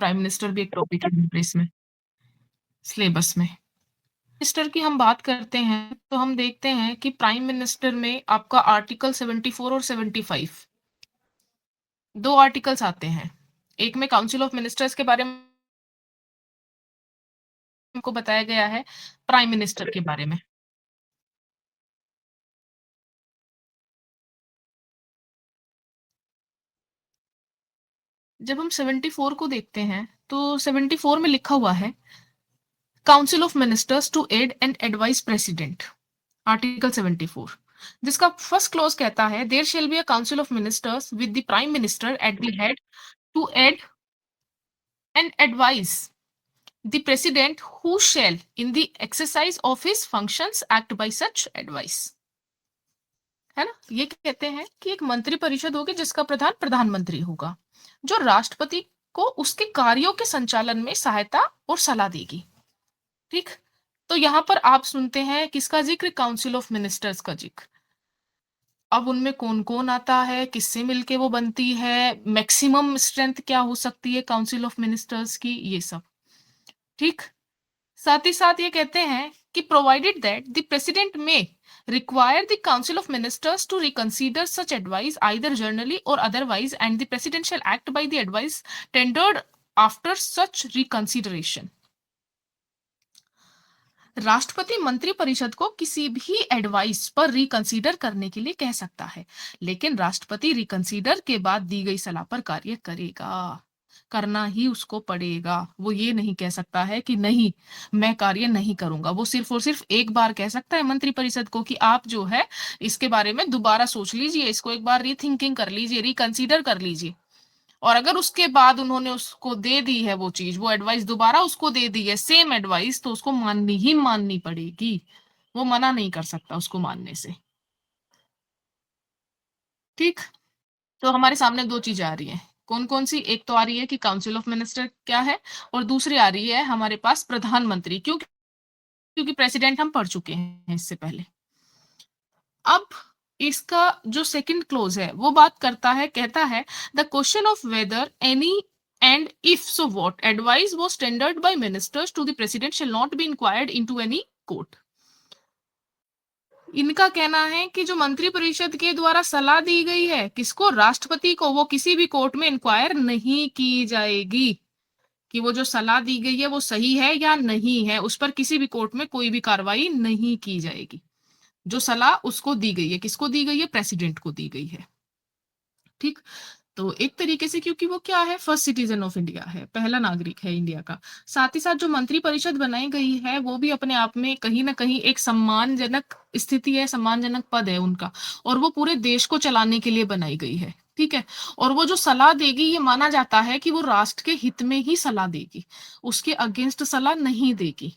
Prime minister भी एक topic है इसमें, सिलेबस में। मिनिस्टर की हम बात करते हैं, तो हम देखते हैं कि प्राइम मिनिस्टर में आपका आर्टिकल 74 और 75 2 आर्टिकल्स आते हैं। एक में काउंसिल ऑफ मिनिस्टर्स के बारे में हमको बताया गया है, प्राइम मिनिस्टर के बारे में। जब हम 74 को देखते हैं, तो 74 में लिखा हुआ है council of ministers to aid and advice president, article 74, जिसका फर्स्ट क्लॉज कहता है there shall be a council of ministers with the prime minister at the head to aid and advice the president who shall in the exercise of his functions act by such advice. है ना, ये कहते हैं कि एक मंत्री परिषद होगी जिसका प्रधान प्रधानमंत्री होगा, जो राष्ट्रपति को उसके कार्यों के संचालन में सहायता और सलाह देगी। ठीक, तो यहाँ पर आप सुनते हैं किसका जिक्र, काउंसिल ऑफ मिनिस्टर्स का जिक्र। अब उनमें कौन कौन आता है, किससे मिलके वो बनती है, मैक्सिमम स्ट्रेंथ क्या हो सकती है काउंसिल ऑफ मिनिस्टर्स की, ये सब। ठीक, साथ ही साथ ये कहते हैं कि प्रोवाइडेड दैट द प्रेसिडेंट में require the council of ministers to reconsider such advice either journally or otherwise and the president shall act by the advice tendered after such reconsideration। राष्ट्रपति मंत्री परिषद को किसी भी एडवाइस पर रिकंसीडर करने के लिए कह सकता है, लेकिन राष्ट्रपति रिकंसीडर के बाद दी गई सलाह पर कार्य करेगा, करना ही उसको पड़ेगा। वो ये नहीं कह सकता है कि नहीं मैं कार्य नहीं करूंगा। वो सिर्फ और सिर्फ एक बार कह सकता है मंत्री परिषद को कि आप जो है इसके बारे में दोबारा सोच लीजिए, इसको एक बार रीथिंकिंग कर लीजिए, रिकंसीडर कर लीजिए। और अगर उसके बाद उन्होंने उसको दे दी है वो चीज, वो एडवाइस दोबारा उसको दे दी है सेम एडवाइस, तो उसको माननी ही माननी पड़ेगी। वो मना नहीं कर सकता उसको मानने से। ठीक, तो हमारे सामने दो चीजें आ रही हैं। कौन कौन सी? एक तो आ रही है कि काउंसिल ऑफ मिनिस्टर क्या है, और दूसरी आ रही है हमारे पास प्रधानमंत्री। क्यों? क्योंकि प्रेसिडेंट हम पढ़ चुके हैं इससे पहले। अब इसका जो सेकंड क्लोज है वो बात करता है, कहता है the question of whether any and if so what advice was tendered by ministers to the president shall not be inquired into any court. इनका कहना है कि जो मंत्री परिषद के द्वारा सलाह दी गई है किसको, राष्ट्रपति को, वो किसी भी कोर्ट में इंक्वायर नहीं की जाएगी कि वो जो सलाह दी गई है वो सही है या नहीं है। उस पर किसी भी कोर्ट में कोई भी कार्रवाई नहीं की जाएगी। जो सलाह उसको दी गई है, किसको दी गई है, प्रेसिडेंट को दी गई है। ठीक, तो एक तरीके से क्योंकि वो क्या है, फर्स्ट सिटीजन ऑफ इंडिया है, पहला नागरिक है इंडिया का। साथ ही साथ जो मंत्री परिषद बनाई गई है वो भी अपने आप में कहीं ना कहीं एक सम्मानजनक स्थिति है, सम्मानजनक पद है उनका, और वो पूरे देश को चलाने के लिए बनाई गई है। ठीक है, और वो जो सलाह देगी ये माना जाता है कि वो राष्ट्र के हित में ही सलाह देगी, उसके अगेंस्ट सलाह नहीं देगी।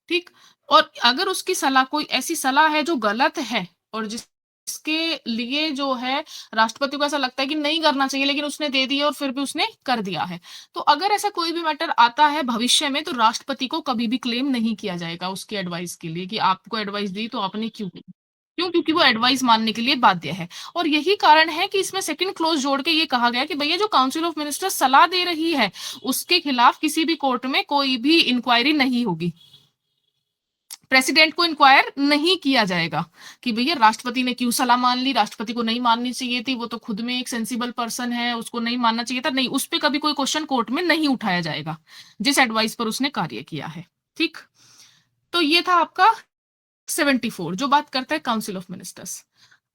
ठीक, और अगर उसकी सलाह कोई ऐसी सलाह है जो गलत है और जिसके लिए जो है राष्ट्रपति को ऐसा लगता है कि नहीं करना चाहिए, लेकिन उसने दे दिया और फिर भी उसने कर दिया है, तो अगर ऐसा कोई भी मैटर आता है भविष्य में, तो राष्ट्रपति को कभी भी क्लेम नहीं किया जाएगा उसकी एडवाइस के लिए कि आपको एडवाइस दी तो आपने क्यों की। क्यों? क्योंकि वो एडवाइस मानने के लिए बाध्य है। और यही कारण है कि इसमें सेकंड क्लोज जोड़ के ये कहा गया कि भैया जो काउंसिल ऑफ मिनिस्टर सलाह दे रही है उसके खिलाफ किसी भी कोर्ट में कोई भी इंक्वायरी नहीं होगी, प्रेसिडेंट को इंक्वायर नहीं किया जाएगा कि भैया राष्ट्रपति ने क्यों सलाह मान ली, राष्ट्रपति को नहीं माननी चाहिए थी, वो तो खुद में एक सेंसिबल पर्सन है, उसको नहीं मानना चाहिए था। नहीं, उस पर कभी कोई क्वेश्चन कोर्ट में नहीं उठाया जाएगा जिस एडवाइस पर उसने कार्य किया है। ठीक, तो ये था आपका 74 जो बात करता है काउंसिल ऑफ मिनिस्टर्स।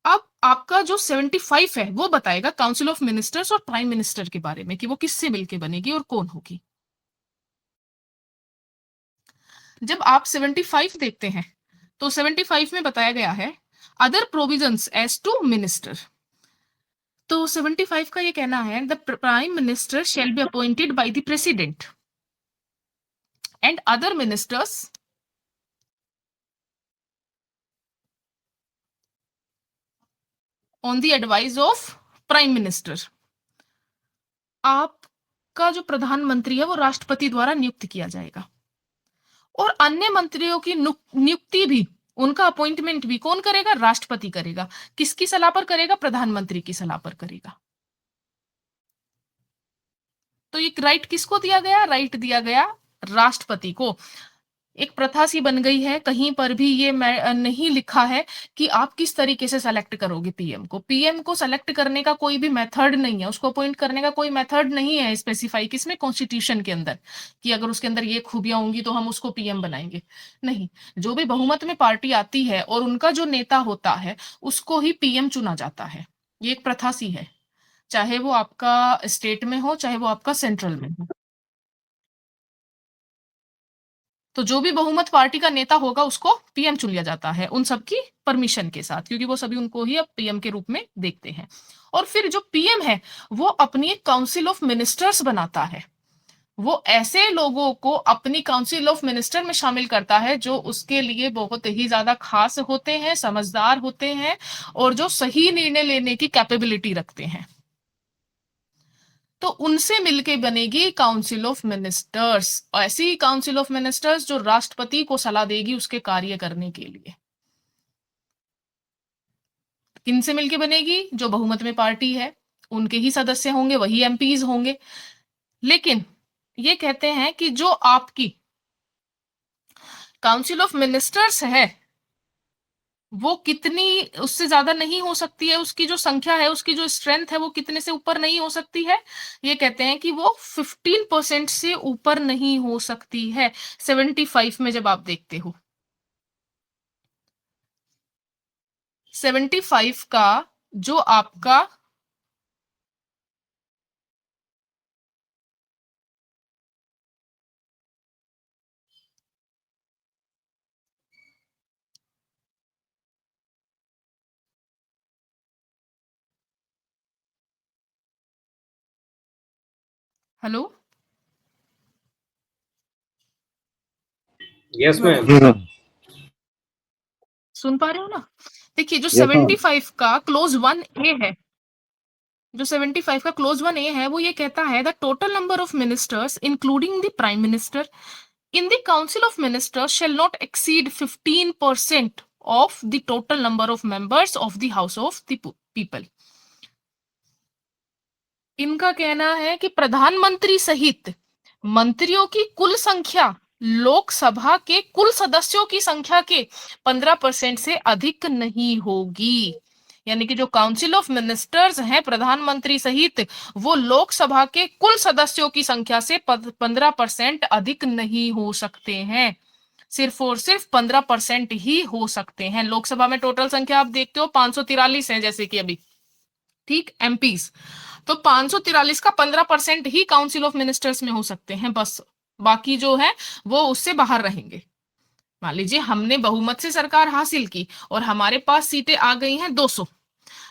अब आपका जो 75 है वो बताएगा काउंसिल ऑफ मिनिस्टर्स और प्राइम मिनिस्टर के बारे में कि वो किससे मिलकर बनेगी और कौन होगी। जब आप 75 देखते हैं तो 75 में बताया गया है other provisions as to minister. तो 75 का ये कहना है the prime minister shall be appointed by the president and other ministers on the advice of prime minister. आपका जो प्रधानमंत्री है वो राष्ट्रपति द्वारा नियुक्त किया जाएगा, और अन्य मंत्रियों की नियुक्ति भी, उनका अपॉइंटमेंट भी कौन करेगा, राष्ट्रपति करेगा। किसकी सलाह पर करेगा, प्रधानमंत्री की सलाह पर करेगा। तो ये राइट किसको दिया गया? राइट दिया गया राष्ट्रपति को। एक प्रथा सी बन गई है, कहीं पर भी ये नहीं लिखा है कि आप किस तरीके से सेलेक्ट करोगे पीएम को। पीएम को सेलेक्ट करने का कोई भी मेथड नहीं है, उसको अपॉइंट करने का कोई मेथड नहीं है स्पेसिफाई किसमें, कॉन्स्टिट्यूशन के अंदर, कि अगर उसके अंदर ये खूबियां होंगी तो हम उसको पीएम बनाएंगे। नहीं, जो भी बहुमत में पार्टी आती है और उनका जो नेता होता है उसको ही पीएम चुना जाता है। ये एक प्रथा सी है, चाहे वो आपका स्टेट में हो, चाहे वो आपका सेंट्रल में हो। तो जो भी बहुमत पार्टी का नेता होगा उसको पीएम चुन लिया जाता है, उन सबकी परमिशन के साथ, क्योंकि वो सभी उनको ही अब पीएम के रूप में देखते हैं। और फिर जो पीएम है वो अपनी एक काउंसिल ऑफ मिनिस्टर्स बनाता है। वो ऐसे लोगों को अपनी काउंसिल ऑफ मिनिस्टर में शामिल करता है जो उसके लिए बहुत ही ज्यादा खास होते हैं, समझदार होते हैं और जो सही निर्णय लेने की कैपेबिलिटी रखते हैं। तो उनसे मिलके बनेगी काउंसिल ऑफ मिनिस्टर्स, ऐसी काउंसिल ऑफ मिनिस्टर्स जो राष्ट्रपति को सलाह देगी उसके कार्य करने के लिए। किनसे मिलके बनेगी? जो बहुमत में पार्टी है उनके ही सदस्य होंगे, वही एमपीज होंगे। लेकिन ये कहते हैं कि जो आपकी काउंसिल ऑफ मिनिस्टर्स है वो कितनी, उससे ज्यादा नहीं हो सकती है, उसकी जो संख्या है, उसकी जो स्ट्रेंथ है वो कितने से ऊपर नहीं हो सकती है? ये कहते हैं कि वो 15% से ऊपर नहीं हो सकती है। 75 में जब आप देखते हो 75 का जो आपका हेलो, यस मैम। सुन पा रहे हो ना? देखिए जो Yes, ma'am. 75 का क्लोज 1A है, जो 75 का क्लोज 1A है वो ये कहता है the total number of ministers including the prime minister in the council of ministers shall not exceed 15% of the total number of members of the house of the people। इनका कहना है कि प्रधानमंत्री सहित मंत्रियों की कुल संख्या लोकसभा के कुल सदस्यों की संख्या के 15% से अधिक नहीं होगी। यानी कि जो काउंसिल ऑफ मिनिस्टर्स हैं प्रधानमंत्री सहित, वो लोकसभा के कुल सदस्यों की संख्या से 15% अधिक नहीं हो सकते हैं। सिर्फ और सिर्फ 15% ही हो सकते हैं। लोकसभा में टोटल संख्या आप देखते हो 543 है जैसे कि अभी, ठीक, एमपीज। तो 543 का 15% ही काउंसिल ऑफ मिनिस्टर्स में हो सकते हैं बस, बाकी जो है वो उससे बाहर रहेंगे। मान लीजिए हमने बहुमत से सरकार हासिल की और हमारे पास सीटें आ गई हैं 200,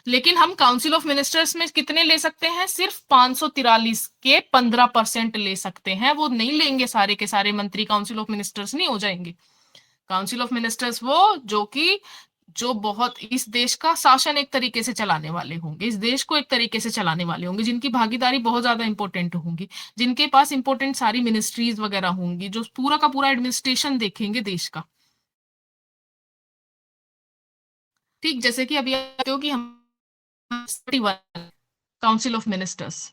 लेकिन हम काउंसिल ऑफ मिनिस्टर्स में कितने ले सकते हैं? सिर्फ 543 के 15% ले सकते हैं। वो नहीं लेंगे, सारे के सारे मंत्री काउंसिल ऑफ मिनिस्टर्स नहीं हो जाएंगे। काउंसिल ऑफ मिनिस्टर्स वो जो कि जो बहुत इस देश का शासन एक तरीके से चलाने वाले होंगे, इस देश को एक तरीके से चलाने वाले होंगे, जिनकी भागीदारी बहुत ज्यादा इंपॉर्टेंट होंगी, जिनके पास इंपॉर्टेंट सारी मिनिस्ट्रीज वगैरह होंगी, जो पूरा का पूरा एडमिनिस्ट्रेशन देखेंगे देश का। ठीक, जैसे कि अभी आते हो कि हम council of ministers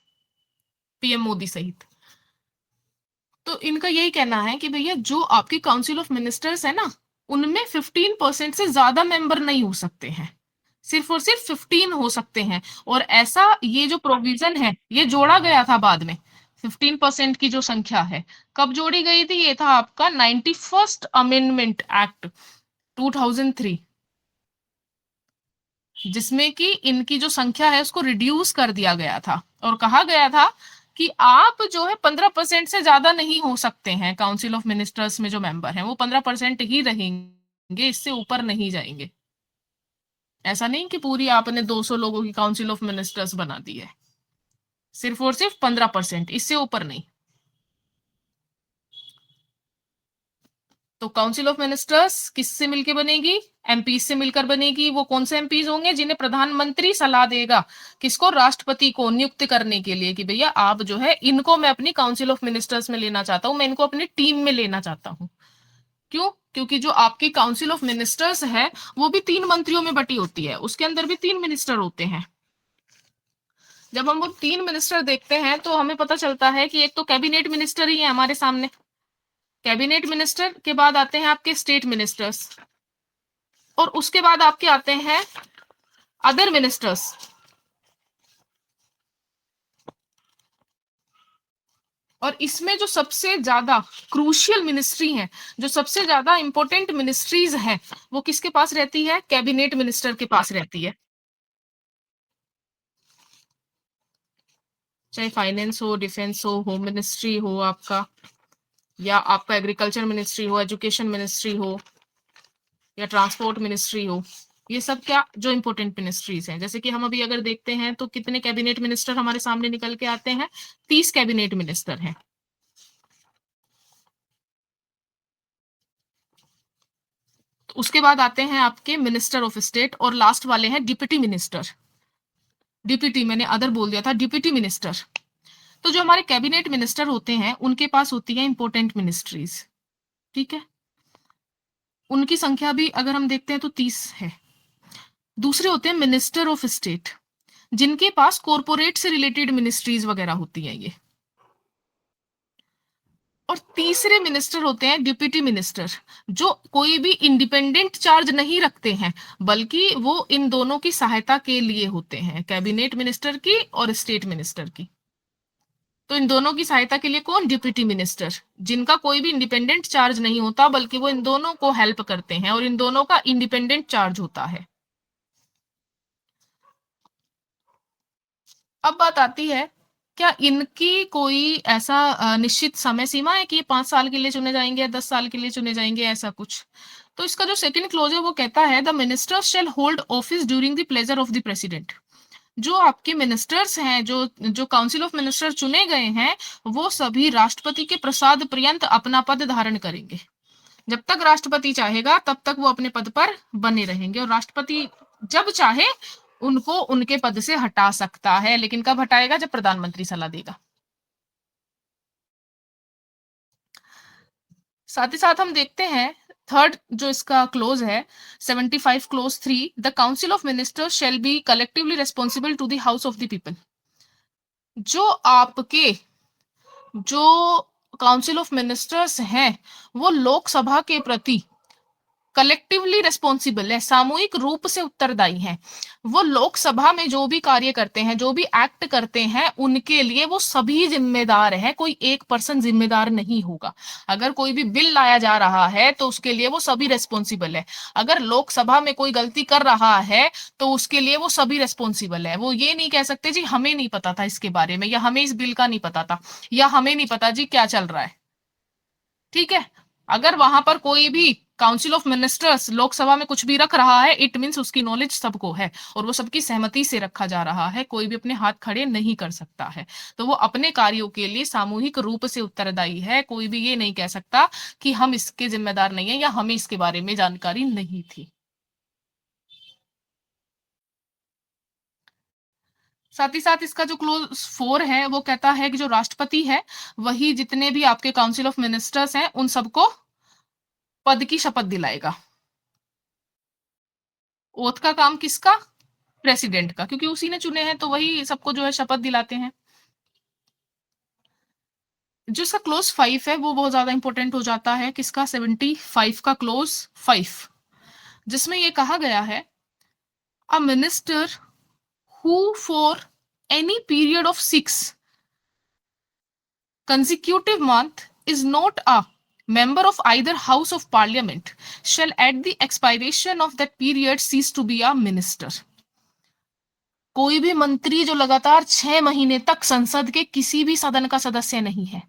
PM Modi सहित, तो इनका यही कहना है कि भैया जो आपकी काउंसिल ऑफ मिनिस्टर्स है ना, उनमें 15% से ज्यादा मेंबर नहीं हो सकते हैं, सिर्फ और सिर्फ 15 हो सकते हैं। और ऐसा ये जो प्रोविजन है ये जोड़ा गया था बाद में, 15% की जो संख्या है कब जोड़ी गई थी? ये था आपका 91st अमेंडमेंट एक्ट 2003, जिसमें कि इनकी जो संख्या है उसको रिड्यूस कर दिया गया था और कहा गया था कि आप जो है 15% से ज्यादा नहीं हो सकते हैं। काउंसिल ऑफ मिनिस्टर्स में जो मेंबर हैं वो 15% ही रहेंगे, इससे ऊपर नहीं जाएंगे। ऐसा नहीं कि पूरी आपने 200 लोगों की काउंसिल ऑफ मिनिस्टर्स बना दी है, सिर्फ और सिर्फ 15%, इससे ऊपर नहीं। तो काउंसिल ऑफ मिनिस्टर्स किससे मिलकर बनेगी? एमपी से मिलकर बनेगी। वो कौन से एमपीज होंगे? जिन्हें प्रधानमंत्री सलाह देगा, किसको? राष्ट्रपति को नियुक्त करने के लिए कि भैया आप जो है इनको मैं अपनी काउंसिल ऑफ मिनिस्टर्स में लेना चाहता हूं, मैं इनको अपनी टीम में लेना चाहता हूं। क्यों? क्योंकि जो आपकी काउंसिल ऑफ मिनिस्टर्स है वो भी 3 मंत्रियों में बटी होती है, उसके अंदर भी 3 मिनिस्टर होते हैं। जब हम वो 3 मिनिस्टर देखते हैं तो हमें पता चलता है कि एक तो कैबिनेट मिनिस्टर ही है हमारे सामने, कैबिनेट मिनिस्टर के बाद आते हैं आपके स्टेट मिनिस्टर्स, और उसके बाद आपके आते हैं अदर मिनिस्टर्स। और इसमें जो सबसे ज्यादा क्रूशियल मिनिस्ट्री है, जो सबसे ज्यादा इंपॉर्टेंट मिनिस्ट्रीज हैं, वो किसके पास रहती है? कैबिनेट मिनिस्टर के पास रहती है। चाहे फाइनेंस हो, डिफेंस हो, होम मिनिस्ट्री हो आपका, या आपका एग्रीकल्चर मिनिस्ट्री हो, एजुकेशन मिनिस्ट्री हो, या ट्रांसपोर्ट मिनिस्ट्री हो, ये सब क्या जो इंपॉर्टेंट मिनिस्ट्रीज हैं। जैसे कि हम अभी अगर देखते हैं तो कितने कैबिनेट मिनिस्टर हमारे सामने निकल के आते हैं? 30 कैबिनेट मिनिस्टर हैं। तो उसके बाद आते हैं आपके मिनिस्टर ऑफ स्टेट, और लास्ट वाले हैं डिप्टी मिनिस्टर। डिप्टी, मैंने अदर बोल दिया था, डिप्टी मिनिस्टर। तो जो हमारे कैबिनेट मिनिस्टर होते हैं उनके पास होती है इंपॉर्टेंट मिनिस्ट्रीज, ठीक है। उनकी संख्या भी अगर हम देखते हैं तो 30 है। दूसरे होते हैं मिनिस्टर ऑफ स्टेट, जिनके पास कॉरपोरेट से रिलेटेड मिनिस्ट्रीज वगैरह होती हैं ये। और तीसरे मिनिस्टर होते हैं डिप्टी मिनिस्टर, जो कोई भी इंडिपेंडेंट चार्ज नहीं रखते हैं, बल्कि वो इन दोनों की सहायता के लिए होते हैं, कैबिनेट मिनिस्टर की और स्टेट मिनिस्टर की। तो इन दोनों की सहायता के लिए कौन? डिप्टी मिनिस्टर, जिनका कोई भी इंडिपेंडेंट चार्ज नहीं होता, बल्कि वो इन दोनों को हेल्प करते हैं, और इन दोनों का इंडिपेंडेंट चार्ज होता है। अब बात आती है, क्या इनकी कोई ऐसा निश्चित समय सीमा है कि ये 5 साल के लिए चुने जाएंगे या 10 साल के लिए चुने जाएंगे, ऐसा कुछ? तो इसका जो सेकंड क्लोज है वो कहता है, the minister shell hold office during the pleasure of the president. जो आपके मिनिस्टर्स हैं, जो जो काउंसिल ऑफ मिनिस्टर चुने गए हैं, वो सभी राष्ट्रपति के प्रसाद पर्यंत अपना पद धारण करेंगे। जब तक राष्ट्रपति चाहेगा तब तक वो अपने पद पर बने रहेंगे, और राष्ट्रपति जब चाहे उनको उनके पद से हटा सकता है, लेकिन कब हटाएगा? जब प्रधानमंत्री सलाह देगा। साथ ही साथ हम देखते हैं थर्ड जो इसका क्लोज है 75 clause 3, the council of ministers shall be collectively responsible to the house of the people. जो आपके जो काउंसिल ऑफ मिनिस्टर्स हैं वो लोकसभा के प्रति कलेक्टिवली रिस्पॉन्सिबल है, सामूहिक रूप से उत्तरदायी हैं। वो लोकसभा में जो भी कार्य करते हैं, जो भी एक्ट करते हैं, उनके लिए वो सभी जिम्मेदार हैं, कोई एक पर्सन जिम्मेदार नहीं होगा। अगर कोई भी बिल लाया जा रहा है तो उसके लिए वो सभी रिस्पॉन्सिबल है। अगर लोकसभा में कोई गलती कर रहा है तो उसके लिए वो सभी रिस्पॉन्सिबल है। वो ये नहीं कह सकते जी हमें नहीं पता था इसके बारे में, या हमें इस बिल का नहीं पता था, या हमें नहीं पता जी क्या चल रहा है, ठीक है। अगर वहां पर कोई भी काउंसिल ऑफ मिनिस्टर्स लोकसभा में कुछ भी रख रहा है, इट मींस उसकी नॉलेज सबको है, और वो सबकी सहमति से रखा जा रहा है, कोई भी अपने हाथ खड़े नहीं कर सकता है। तो वो अपने कार्यों के लिए सामूहिक रूप से उत्तरदायी है। कोई भी ये नहीं कह सकता कि हम इसके जिम्मेदार नहीं है, या हमें इसके बारे में जानकारी नहीं थी। साथ ही साथ इसका जो क्लोज 4 है वो कहता है कि जो राष्ट्रपति है वही जितने भी आपके काउंसिल ऑफ मिनिस्टर्स हैं उन सबको पद की शपथ दिलाएगा। ओथ का काम किसका? प्रेसिडेंट का, क्योंकि उसी ने चुने हैं, तो वही सबको जो है शपथ दिलाते हैं। जो इसका क्लोज 5 है वो बहुत ज्यादा इंपॉर्टेंट हो जाता है। किसका? 75 का क्लोज 5, जिसमें ये कहा गया है, a minister who for any period of 6 consecutive month is not a member of either house of parliament shall at the expiration of that period cease to be a minister। कोई भी मंत्री जो लगातार 6 महीने तक संसद के किसी भी सदन का सदस्य नहीं है,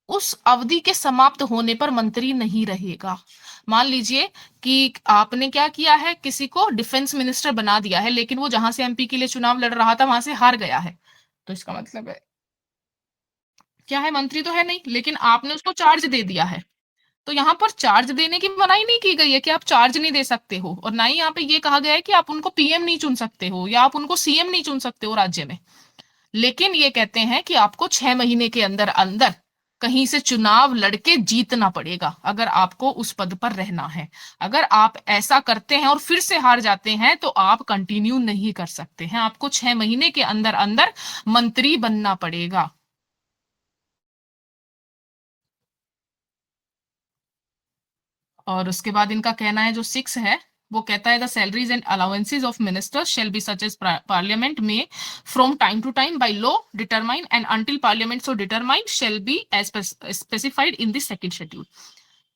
उस अवधि के समाप्त होने पर मंत्री नहीं रहेगा। मान लीजिए कि आपने क्या किया है, किसी को डिफेंस मिनिस्टर बना दिया है, लेकिन वो जहां से एमपी के लिए चुनाव लड़ रहा था वहां से हार गया है, तो इसका मतलब है क्या है? मंत्री तो है नहीं, लेकिन आपने उसको चार्ज दे दिया है। तो यहाँ पर चार्ज देने की मनाही नहीं की गई है कि आप चार्ज नहीं दे सकते हो, और ना ही यहाँ पे ये कहा गया है कि आप उनको पीएम नहीं चुन सकते हो, या आप उनको सीएम नहीं चुन सकते हो राज्य में। लेकिन ये कहते हैं कि आपको 6 महीने के अंदर अंदर कहीं से चुनाव लड़के जीतना पड़ेगा अगर आपको उस पद पर रहना है। अगर आप ऐसा करते हैं और फिर से हार जाते हैं तो आप कंटिन्यू नहीं कर सकते हैं, आपको 6 महीने के अंदर अंदर मंत्री बनना पड़ेगा। और उसके बाद इनका कहना है जो 6 है वो कहता है the salaries and allowances of ministers shall be such as parliament में from time to time by law determine and until parliament so determine shall be as specified in this second schedule.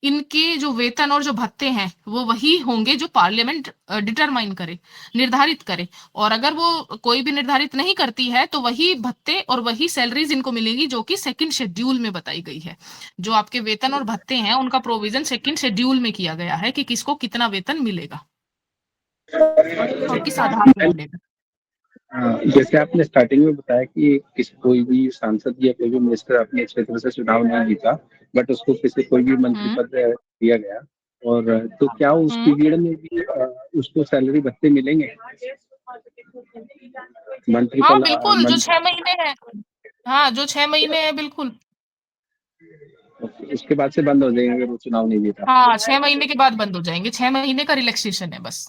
इनके जो वेतन और जो भत्ते हैं वो वही होंगे जो पार्लियामेंट डिटरमाइन करे, निर्धारित करे। और अगर वो कोई भी निर्धारित नहीं करती है तो वही भत्ते और वही सैलरीज इनको मिलेगी जो कि सेकंड शेड्यूल में बताई गई है। जो आपके वेतन और भत्ते हैं उनका प्रोविजन सेकंड शेड्यूल में किया गया है कि किसको कितना वेतन मिलेगा और किस आधार पर मिलेगा। हाँ, जैसे आपने स्टार्टिंग में बताया कि किसी कोई भी सांसद या कोई भी मिनिस्टर अपने क्षेत्र से चुनाव नहीं जीता, बट उसको किसी कोई भी मंत्री हम्म पद दिया गया, और तो क्या उस हम्म पीरियड में भी उसको सैलरी भत्ते मिलेंगे मंत्री हाँ पद बिल्कुल, जो 6 महीने है, हाँ जो 6 महीने है बिल्कुल। उसके बाद से बंद हो जाएंगे अगर वो चुनाव नहीं जीता? हाँ 6 महीने के बाद बंद हो जाएंगे, 6 महीने का रिलैक्सेशन है बस।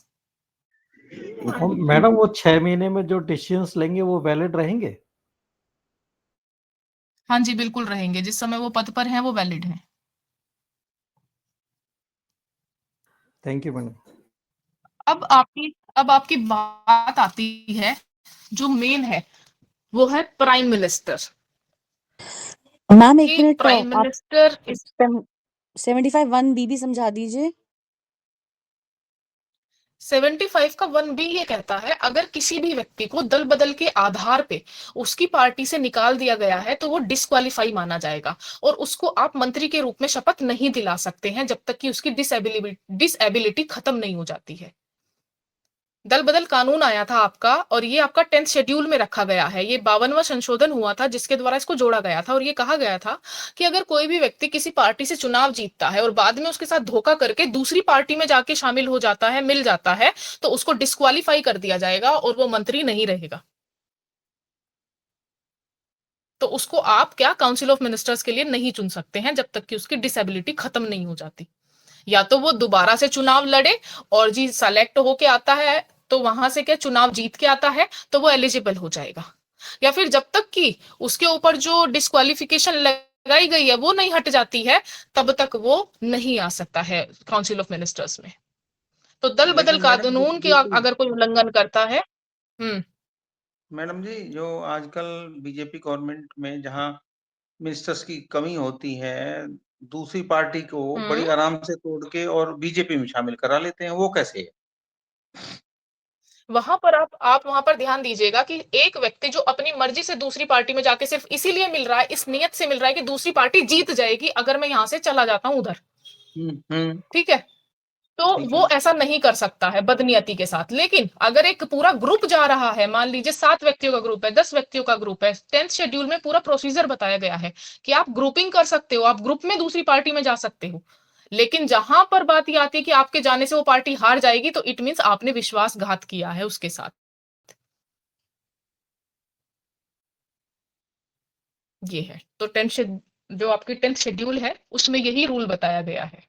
और मैडम वो 6 महीने में जो डिसीजंस लेंगे वो वैलिड रहेंगे? हाँ जी बिल्कुल रहेंगे, जिस समय वो पद पर हैं वो वैलिड हैं। Thank you madam. अब आपकी बात आती है जो मेन है वो है प्राइम मिनिस्टर। मैम एक कि मिनट, प्राइम आप मिनिस्टर इस 75(1) भी समझा दीजिए। 75 का 1B ये कहता है अगर किसी भी व्यक्ति को दल बदल के आधार पे उसकी पार्टी से निकाल दिया गया है तो वो डिस्क्वालीफाई माना जाएगा और उसको आप मंत्री के रूप में शपथ नहीं दिला सकते हैं जब तक कि उसकी डिसएबिलिटी खत्म नहीं हो जाती है। दल बदल कानून आया था आपका और ये आपका 10th शेड्यूल में रखा गया है। ये 52वां संशोधन हुआ था जिसके द्वारा इसको जोड़ा गया था और ये कहा गया था कि अगर कोई भी व्यक्ति किसी पार्टी से चुनाव जीतता है और बाद में उसके साथ धोखा करके दूसरी पार्टी में जाके शामिल हो जाता है, मिल जाता है, तो उसको डिस्क्वालीफाई कर दिया जाएगा और वो मंत्री नहीं रहेगा। तो उसको आप क्या काउंसिल ऑफ मिनिस्टर्स के लिए नहीं चुन सकते हैं जब तक कि उसकी डिसेबिलिटी खत्म नहीं हो जाती। या तो वो दोबारा से चुनाव लड़े और जी सेलेक्ट होके आता है तो वहां से क्या चुनाव जीत के आता है तो वो एलिजिबल हो जाएगा, या फिर जब तक कि उसके ऊपर जो डिस्क्वालिफिकेशन लगाई गई है वो नहीं हट जाती है तब तक वो नहीं आ सकता है काउंसिल ऑफ मिनिस्टर्स में। तो दल बदल लेकिन मैडम कानून की अगर कोई उल्लंघन करता है। मैडम जी, जो आजकल बीजेपी गवर्नमेंट में जहाँ मिनिस्टर्स की कमी होती है, दूसरी पार्टी को बड़ी हम्म आराम से तोड़ के और बीजेपी में शामिल करा लेते हैं, वो कैसे है? वहां पर आप वहां पर ध्यान दीजिएगा कि एक व्यक्ति जो अपनी मर्जी से दूसरी पार्टी में जाके सिर्फ इसीलिए मिल रहा है, इस नियत से मिल रहा है कि दूसरी पार्टी जीत जाएगी अगर मैं यहां से चला जाता हूं उधर, हम्म। ठीक है, तो ठीक है। वो ऐसा नहीं कर सकता है बदनियति के साथ। लेकिन अगर एक पूरा ग्रुप जा रहा है, मान लीजिए 7 व्यक्तियों का ग्रुप है, 10 व्यक्तियों का ग्रुप है, 10th शेड्यूल में पूरा प्रोसीजर बताया गया है कि आप ग्रुपिंग कर सकते हो, आप ग्रुप में दूसरी पार्टी में जा सकते हो। लेकिन जहां पर बात ये आती है कि आपके जाने से वो पार्टी हार जाएगी तो इट मीन्स आपने विश्वासघात किया है उसके साथ। ये है तो जो आपकी 10th शेड्यूल है उसमें यही रूल बताया गया है।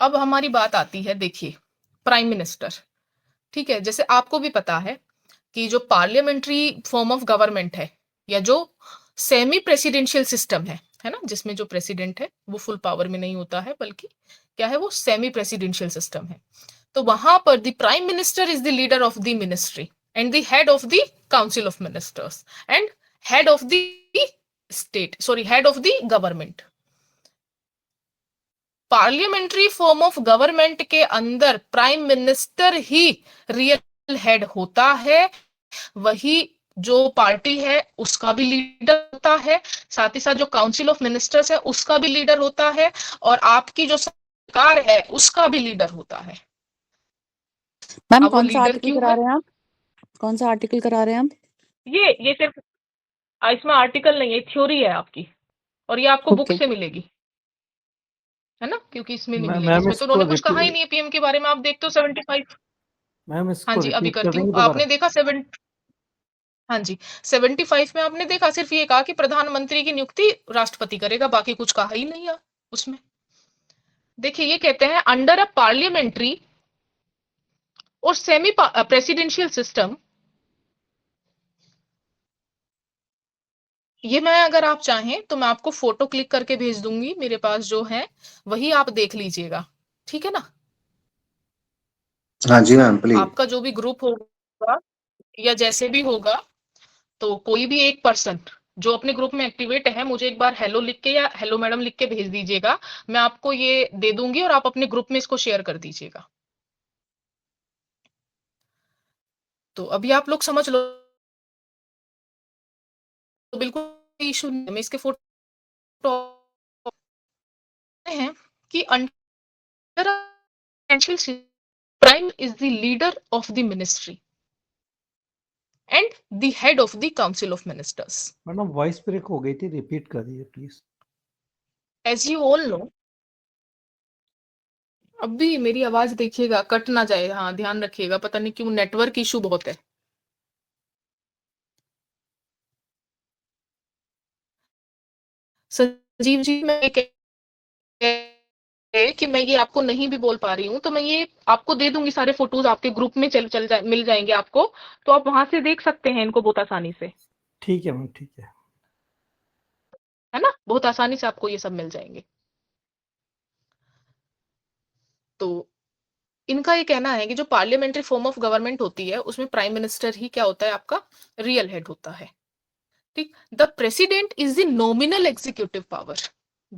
अब हमारी बात आती है, देखिए प्राइम मिनिस्टर, ठीक है, जैसे आपको भी पता है कि जो पार्लियामेंट्री फॉर्म ऑफ गवर्नमेंट है या जो सेमी प्रेसिडेंशियल सिस्टम है ना, जिसमें जो प्रेसिडेंट है वो फुल पावर में नहीं होता है बल्कि क्या है वो सेमी प्रेसिडेंशियल सिस्टम है। तो वहां पर the prime minister is the leader of the ministry and the head of the council of ministers and head of the head of the government. Parliamentary form of government के अंदर prime minister ही real head होता है, वही जो party है उसका भी leader होता है, साथ ही साथ जो काउंसिल ऑफ मिनिस्टर्स है उसका भी लीडर होता है और आपकी जो सरकार है उसका भी लीडर होता है। मैम अब वो कौन सा लीडर आर्टिकल क्यों करा है? रहे हैं आप? कौन सा आर्टिकल करा रहे हैं आप? ये सिर्फ इसमें आर्टिकल नहीं है, थ्योरी है आपकी और ये आपको बुक ओके। से मिलेगी, है ना, क्योंकि इसमें नहीं मिलेगी, मैम इसमें तो इसको उन्होंने कुछ कहा ही नहीं है पीएम के बारे में। आप देखते हो 75 मैम हाँ इसको जी, अभी रिपीट कर करती हूँ। देंगे दोबारा? आपने देखा हाँ जी, 75 में आपने देखा सिर्फ ये कहा कि प्रधानमंत्री की नियुक्ति राष्ट्रपति करेगा, बाकी कुछ कहा ही नहीं है उसमें। देखिए ये कहते हैं अंडर अ पार्लियामेंट्री और सेमी प्रेसिडेंशियल सिस्टम, ये मैं अगर आप चाहें तो मैं आपको फोटो क्लिक करके भेज दूंगी, मेरे पास जो है वही आप देख लीजिएगा, ठीक है ना। हाँ जी मैम प्लीज। आपका जो भी ग्रुप होगा या जैसे भी होगा, तो कोई भी एक पर्सन जो अपने ग्रुप में एक्टिवेट है, मुझे एक बार हेलो लिख के या हेलो मैडम लिख के भेज दीजिएगा, मैं आपको ये दे दूंगी और आप अपने ग्रुप में इसको शेयर कर दीजिएगा। तो अभी आप लोग समझ लो, तो बिल्कुल इशू नहीं है। मैं इसके फोटो हैं कि under prime is the leader of the ministry and the head of the council of ministers. Madam voice break हो गई थी, रिपीट कर दीजिए please. As you all know, अभी मेरी आवाज देखिएगा कट ना जाए, हाँ ध्यान रखिएगा, पता नहीं क्यों नेटवर्क इशू बहुत है। संजीव जी, मैं कि मैं ये आपको नहीं भी बोल पा रही हूँ, तो मैं ये आपको दे दूंगी, सारे फोटोज आपके ग्रुप में मिल जाएंगे आपको, तो आप वहां से देख सकते हैं इनको बहुत आसानी से, ठीक है मैम, ठीक है ना, बहुत आसानी से आपको ये सब मिल जाएंगे। तो इनका ये कहना है कि जो पार्लियामेंट्री फॉर्म ऑफ गवर्नमेंट होती है उसमें प्राइम मिनिस्टर ही क्या होता है, आपका रियल हेड होता है, ठीक। The president is the nominal executive power.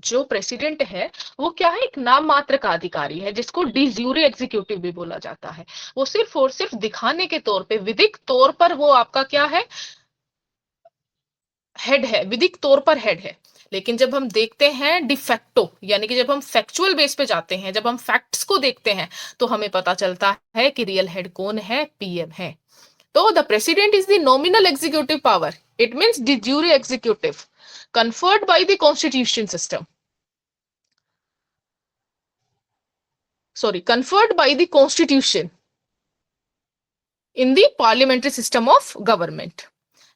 जो प्रेसिडेंट है वो क्या है, एक नाम मात्र का अधिकारी है, जिसको डी ज्यूरे एग्जीक्यूटिव भी बोला जाता है। वो सिर्फ और सिर्फ दिखाने के तौर पे, विधिक तौर पर वो आपका क्या है, हेड है, विधिक तौर पर हेड है। लेकिन जब हम देखते हैं डिफेक्टो, यानी कि जब हम फैक्चुअल बेस पे जाते हैं, जब हम फैक्ट्स को देखते हैं, तो हमें पता चलता है कि रियल हेड कौन है, पीएम है। तो the president is the nominal executive power, it means the jury executive conferred by the constitution system, conferred by the constitution in the parliamentary system of government.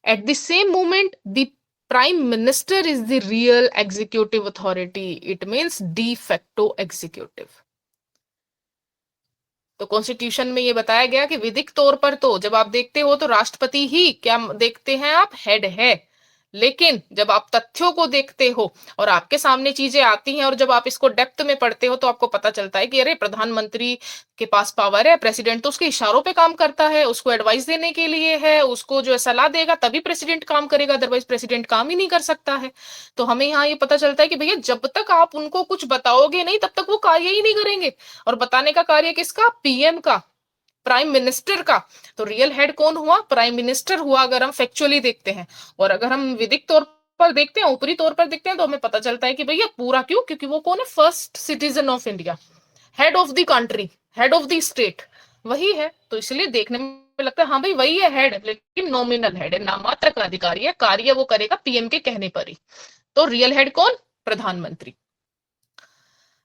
At the same moment, the prime minister is the real executive authority, it means de facto executive. तो constitution में ये बताया गया कि विधिक तौर पर तो जब आप देखते हो तो राष्ट्रपति ही क्या देखते हैं आप, हेड है। लेकिन जब आप तथ्यों को देखते हो और आपके सामने चीजें आती हैं और जब आप इसको डेप्थ में पढ़ते हो, तो आपको पता चलता है कि अरे प्रधानमंत्री के पास पावर है, प्रेसिडेंट तो उसके इशारों पे काम करता है, उसको एडवाइस देने के लिए है, उसको जो है सलाह देगा तभी प्रेसिडेंट काम करेगा, अदरवाइज प्रेसिडेंट काम ही नहीं कर सकता है। तो हमें यहाँ ये पता चलता है कि भैया जब तक आप उनको कुछ बताओगे नहीं, तब तक वो कार्य ही नहीं करेंगे। और बताने का कार्य किसका, पीएम का, प्राइम मिनिस्टर का। तो रियल हेड कौन हुआ, प्राइम मिनिस्टर हुआ, अगर हम फैक्चुअली देखते हैं। और अगर हम विधिक तौर पर देखते हैं, ऊपरी तौर पर देखते हैं, तो हमें पता चलता है कि भैया पूरा क्यों, क्योंकि वो कौन है, first citizen of India, head of the country, head of the state, वही है। तो इसलिए देखने में लगता है हाँ भाई वही है हेड, लेकिन नॉमिनल हेड है, नाम मात्र का अधिकारी है, कार्य वो करेगा पीएम के कहने पर ही। तो रियल हेड कौन, प्रधानमंत्री।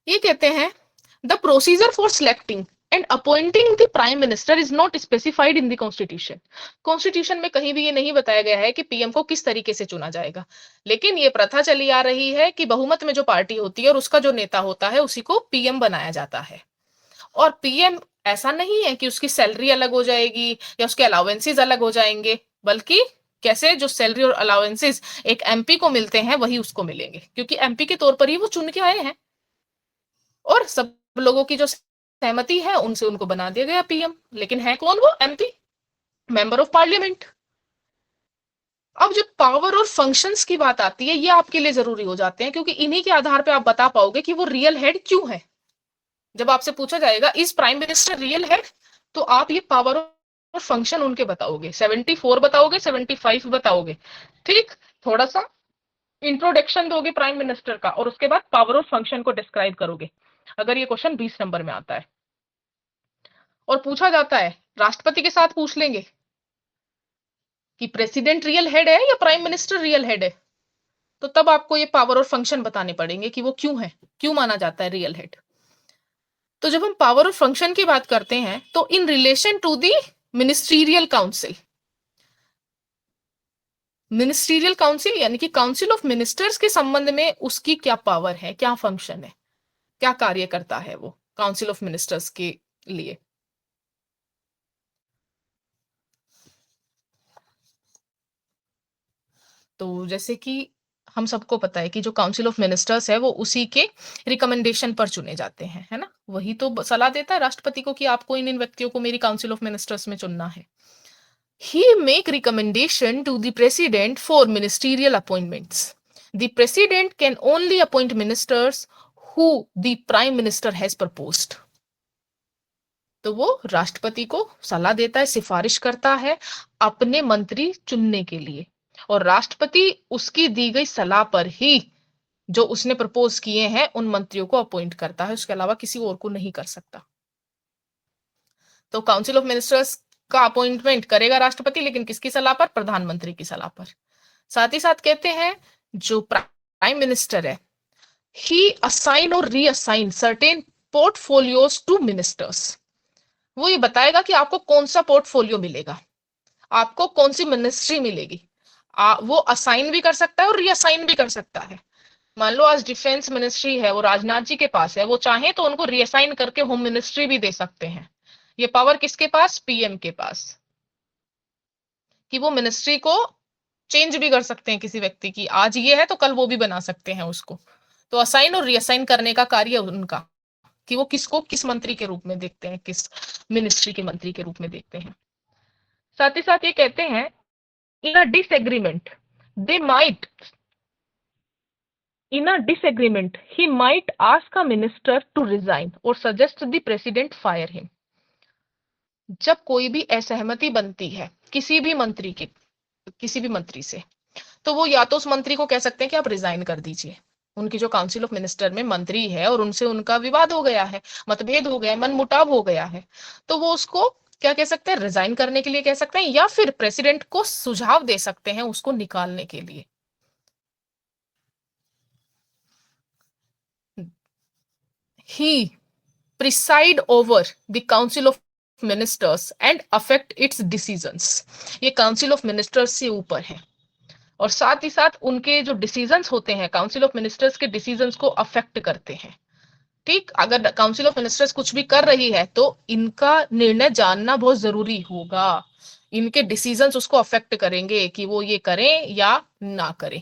ये कहते हैं the procedure for selecting and appointing the prime minister is not specified in the constitution. Constitution में कहीं भी ये नहीं बताया गया है कि पीएम को किस तरीके से चुना जाएगा, लेकिन ये प्रथा चली आ रही है कि बहुमत में जो पार्टी होती है और उसका जो नेता होता है उसी को पीएम बनाया जाता है। और पीएम ऐसा नहीं है कि उसकी सैलरी अलग हो जाएगी या उसके अलाउंसेस अलग हो जाएंगे, बल्कि कैसे जो सैलरी और अलाउंसेस एक एमपी को मिलते हैं वही उसको मिलेंगे, क्योंकि एमपी के तौर पर ही वो चुन के आए हैं और सब लोगों की जो सहमति है उनसे उनको बना दिया गया पीएम। लेकिन है कौन वो, एमपी, मेंबर ऑफ पार्लियामेंट। अब जो पावर और फंक्शंस की बात आती है, ये आपके लिए जरूरी हो जाते हैं, क्योंकि इन्हीं के आधार पे आप बता पाओगे कि वो रियल हेड क्यों है। जब आपसे पूछा जाएगा is prime minister real head, तो आप ये पावर और फंक्शन उनके बताओगे, 74 बताओगे, 75 बताओगे, ठीक। थोड़ा सा इंट्रोडक्शन दोगे प्राइम मिनिस्टर का और उसके बाद पावर और फंक्शन को डिस्क्राइब करोगे, अगर ये क्वेश्चन 20 नंबर में आता है। और पूछा जाता है, राष्ट्रपति के साथ पूछ लेंगे कि प्रेसिडेंट रियल हेड है या प्राइम मिनिस्टर रियल हेड है, तो तब आपको ये पावर और फंक्शन बताने पड़ेंगे कि वो क्यों है, क्यों माना जाता है रियल हेड। तो जब हम पावर और फंक्शन की बात करते हैं तो in relation to the ministerial council, ministerial council यानी कि काउंसिल ऑफ मिनिस्टर्स के संबंध में उसकी क्या पावर है, क्या फंक्शन है, क्या कार्य करता है वो काउंसिल ऑफ मिनिस्टर्स के लिए। तो जैसे कि हम सबको पता है कि जो काउंसिल ऑफ मिनिस्टर्स है वो उसी के रिकमेंडेशन पर चुने जाते हैं, है ना, वही तो सलाह देता है राष्ट्रपति को कि आपको इन इन व्यक्तियों को मेरी काउंसिल ऑफ मिनिस्टर्स में चुनना है। He make recommendation to the president for ministerial appointments. The president can only appoint ministers who the prime minister has proposed. तो वो राष्ट्रपति को सलाह देता है, सिफारिश करता है अपने मंत्री चुनने के लिए, और राष्ट्रपति उसकी दी गई सलाह पर ही जो उसने प्रपोज किए हैं उन मंत्रियों को अपॉइंट करता है, उसके अलावा किसी और को नहीं कर सकता। तो काउंसिल ऑफ मिनिस्टर्स का अपॉइंटमेंट करेगा राष्ट्रपति, लेकिन किसकी सलाह पर? प्रधानमंत्री की सलाह पर। साथ ही साथ कहते हैं जो प्राइम मिनिस्टर है, ही असाइन और reassign certain portfolios to ministers. वो ये बताएगा कि आपको कौन सा पोर्टफोलियो मिलेगा, आपको कौन सी मिनिस्ट्री मिलेगी। वो असाइन भी कर सकता है और रीअसाइन भी कर सकता है। मान लो आज डिफेंस मिनिस्ट्री है, वो राजनाथ जी के पास है, वो चाहे तो उनको रीअसाइन करके होम मिनिस्ट्री भी दे सकते हैं। ये पावर किसके पास? पीएम के पास, कि वो मिनिस्ट्री को चेंज भी कर सकते हैं किसी व्यक्ति की, आज ये है तो कल वो भी बना सकते हैं उसको। तो असाइन और रीअसाइन करने का कार्य उनका, कि वो किसको किस मंत्री के रूप में देखते हैं, किस मिनिस्ट्री के मंत्री के रूप में देखते हैं। साथ ही साथ ये कहते हैं in a disagreement they might, in a disagreement he might ask a minister to resign और suggest the president fire him. जब कोई भी असहमति बनती है किसी भी मंत्री से, तो वो या तो उस मंत्री को कह सकते हैं कि आप रिजाइन कर दीजिए, उनकी जो काउंसिल ऑफ मिनिस्टर में मंत्री है और उनसे उनका विवाद हो गया है, मतभेद हो गया है, मनमुटाव हो गया है, तो वो उसको क्या कह सकते हैं? रिजाइन करने के लिए कह सकते हैं, या फिर प्रेसिडेंट को सुझाव दे सकते हैं उसको निकालने के लिए। He preside over the council of ministers and affect its decisions. ये काउंसिल ऑफ मिनिस्टर्स से ऊपर है, और साथ ही साथ उनके जो डिसीजंस होते हैं काउंसिल ऑफ मिनिस्टर्स के डिसीजंस को अफेक्ट करते हैं। ठीक, अगर काउंसिल ऑफ मिनिस्टर्स कुछ भी कर रही है तो इनका निर्णय जानना बहुत जरूरी होगा, इनके डिसीजंस उसको अफेक्ट करेंगे कि वो ये करें या ना करें।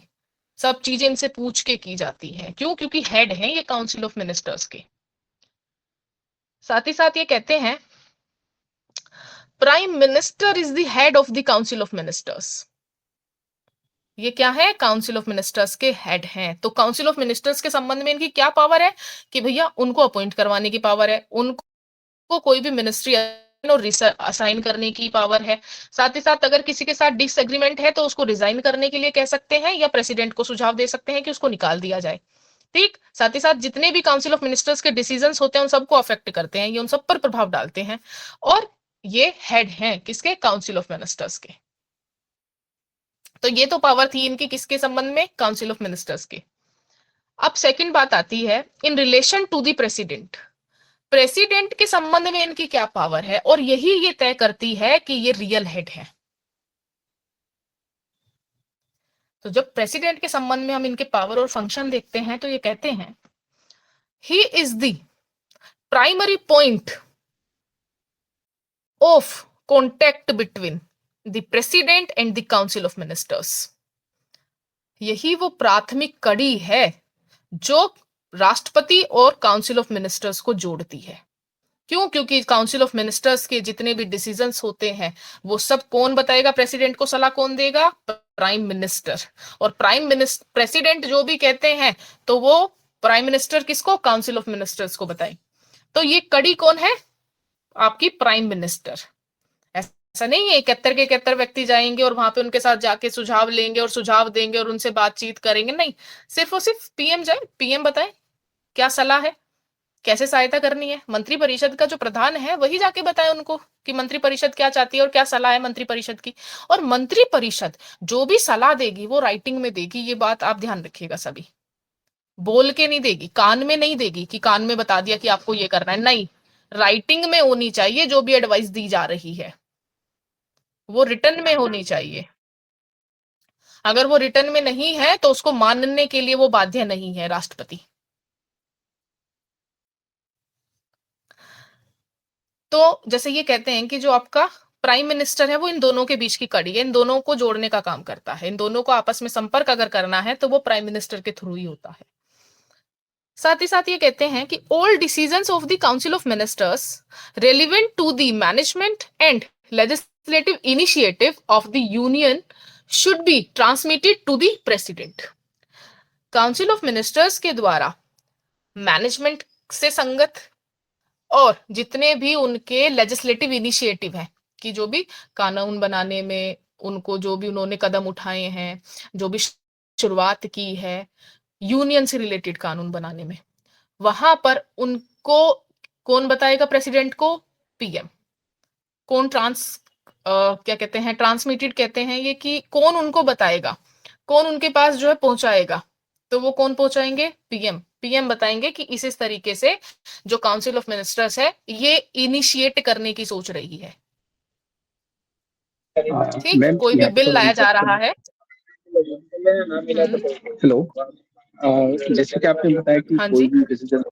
सब चीजें इनसे पूछ के की जाती है। क्यों? क्योंकि हेड है ये काउंसिल ऑफ मिनिस्टर्स के। साथ ही साथ ये कहते हैं prime minister is the head of the council of ministers. ये क्या है? काउंसिल ऑफ मिनिस्टर्स के हेड हैं। तो काउंसिल ऑफ मिनिस्टर्स के संबंध में इनकी क्या पावर है कि भैया उनको अपॉइंट करवाने की पावर है, उनको कोई भी मिनिस्ट्री और असाइन करने की पावर है। साथ ही साथ अगर किसी के साथ डिसएग्रीमेंट है तो उसको रिजाइन करने के लिए कह सकते हैं, या प्रेसिडेंट को सुझाव दे सकते हैं कि उसको निकाल दिया जाए। ठीक, साथ ही साथ जितने भी काउंसिल ऑफ मिनिस्टर्स के डिसीजंस होते हैं उन सबको अफेक्ट करते हैं, ये उन सब पर प्रभाव डालते हैं, और ये हेड हैं किसके? काउंसिल ऑफ मिनिस्टर्स के। तो ये तो पावर थी इनकी किसके संबंध में? काउंसिल ऑफ मिनिस्टर्स के। अब सेकंड बात आती है in relation to the president. President के संबंध में इनकी क्या पावर है, और यही ये तय करती है कि ये रियल हेड है। तो जब प्रेसिडेंट के संबंध में हम इनके पावर और फंक्शन देखते हैं तो ये कहते हैं ही is the primary point of contact between the president and the council of ministers. यही वो प्राथमिक कड़ी है जो राष्ट्रपति और काउंसिल ऑफ मिनिस्टर्स को जोड़ती है। क्यों? क्योंकि काउंसिल ऑफ मिनिस्टर्स के जितने भी डिसीजंस होते हैं वो सब कौन बताएगा? प्रेसिडेंट को सलाह कौन देगा? Prime minister. और प्रेसिडेंट जो भी कहते हैं तो वो प्राइम मिनिस्टर किसको? काउंसिल ऑफ मिनिस्टर्स को बताए। तो ये कड़ी कौन है? आपकी प्राइम मिनिस्टर। ऐसा नहीं है 71 के 71 व्यक्ति जाएंगे और वहां पे उनके साथ जाके सुझाव लेंगे और सुझाव देंगे और उनसे बातचीत करेंगे, नहीं, सिर्फ और सिर्फ पीएम जाए, पीएम बताए क्या सलाह है, कैसे सहायता करनी है। मंत्री परिषद का जो प्रधान है वही जाके बताए उनको कि मंत्री परिषद क्या चाहती है और क्या सलाह है मंत्री परिषद की। और मंत्री परिषद जो भी सलाह देगी वो राइटिंग में देगी, ये बात आप ध्यान रखिएगा सभी। बोल के नहीं देगी, कान में नहीं देगी कि कान में बता दिया कि आपको ये करना है, नहीं, राइटिंग में होनी चाहिए जो भी एडवाइस दी जा रही है, वो रिटर्न में होनी चाहिए। अगर वो रिटर्न में नहीं है तो उसको मानने के लिए वो बाध्य नहीं है राष्ट्रपति। तो जैसे ये कहते हैं कि जो आपका प्राइम मिनिस्टर है वो इन दोनों के बीच की कड़ी है, इन दोनों को जोड़ने का काम करता है, इन दोनों को आपस में संपर्क अगर करना है तो वो प्राइम मिनिस्टर के थ्रू ही होता है। साथ ही साथ ये कहते हैं कि all decisions of the council of ministers relevant to the management and legislative initiative of the union should be transmitted to the president. Council of ministers के द्वारा मैनेजमेंट से संगत और जितने भी उनके लेजिस्लेटिव इनिशिएटिव हैं कि जो भी कानून बनाने में उनको जो भी उन्होंने कदम उठाए हैं, जो भी शुरुआत की है यूनियन से रिलेटेड कानून बनाने में, वहां पर उनको कौन बताएगा प्रेसिडेंट को? पीएम। कौन क्या कहते हैं, ट्रांसमिटेड कहते हैं ये, कि कौन उनको बताएगा, कौन उनके पास जो है पहुंचाएगा, तो वो कौन पहुंचाएंगे? पीएम। पीएम बताएंगे कि इस तरीके से जो काउंसिल ऑफ मिनिस्टर्स है ये इनिशिएट करने की सोच रही है। ठीक, मैम कोई भी यहाँ बिल पर लाया जा रहा है। हेलो, जैसे कि आपने बताया कि हाँ कोई जी, भी डिसीजन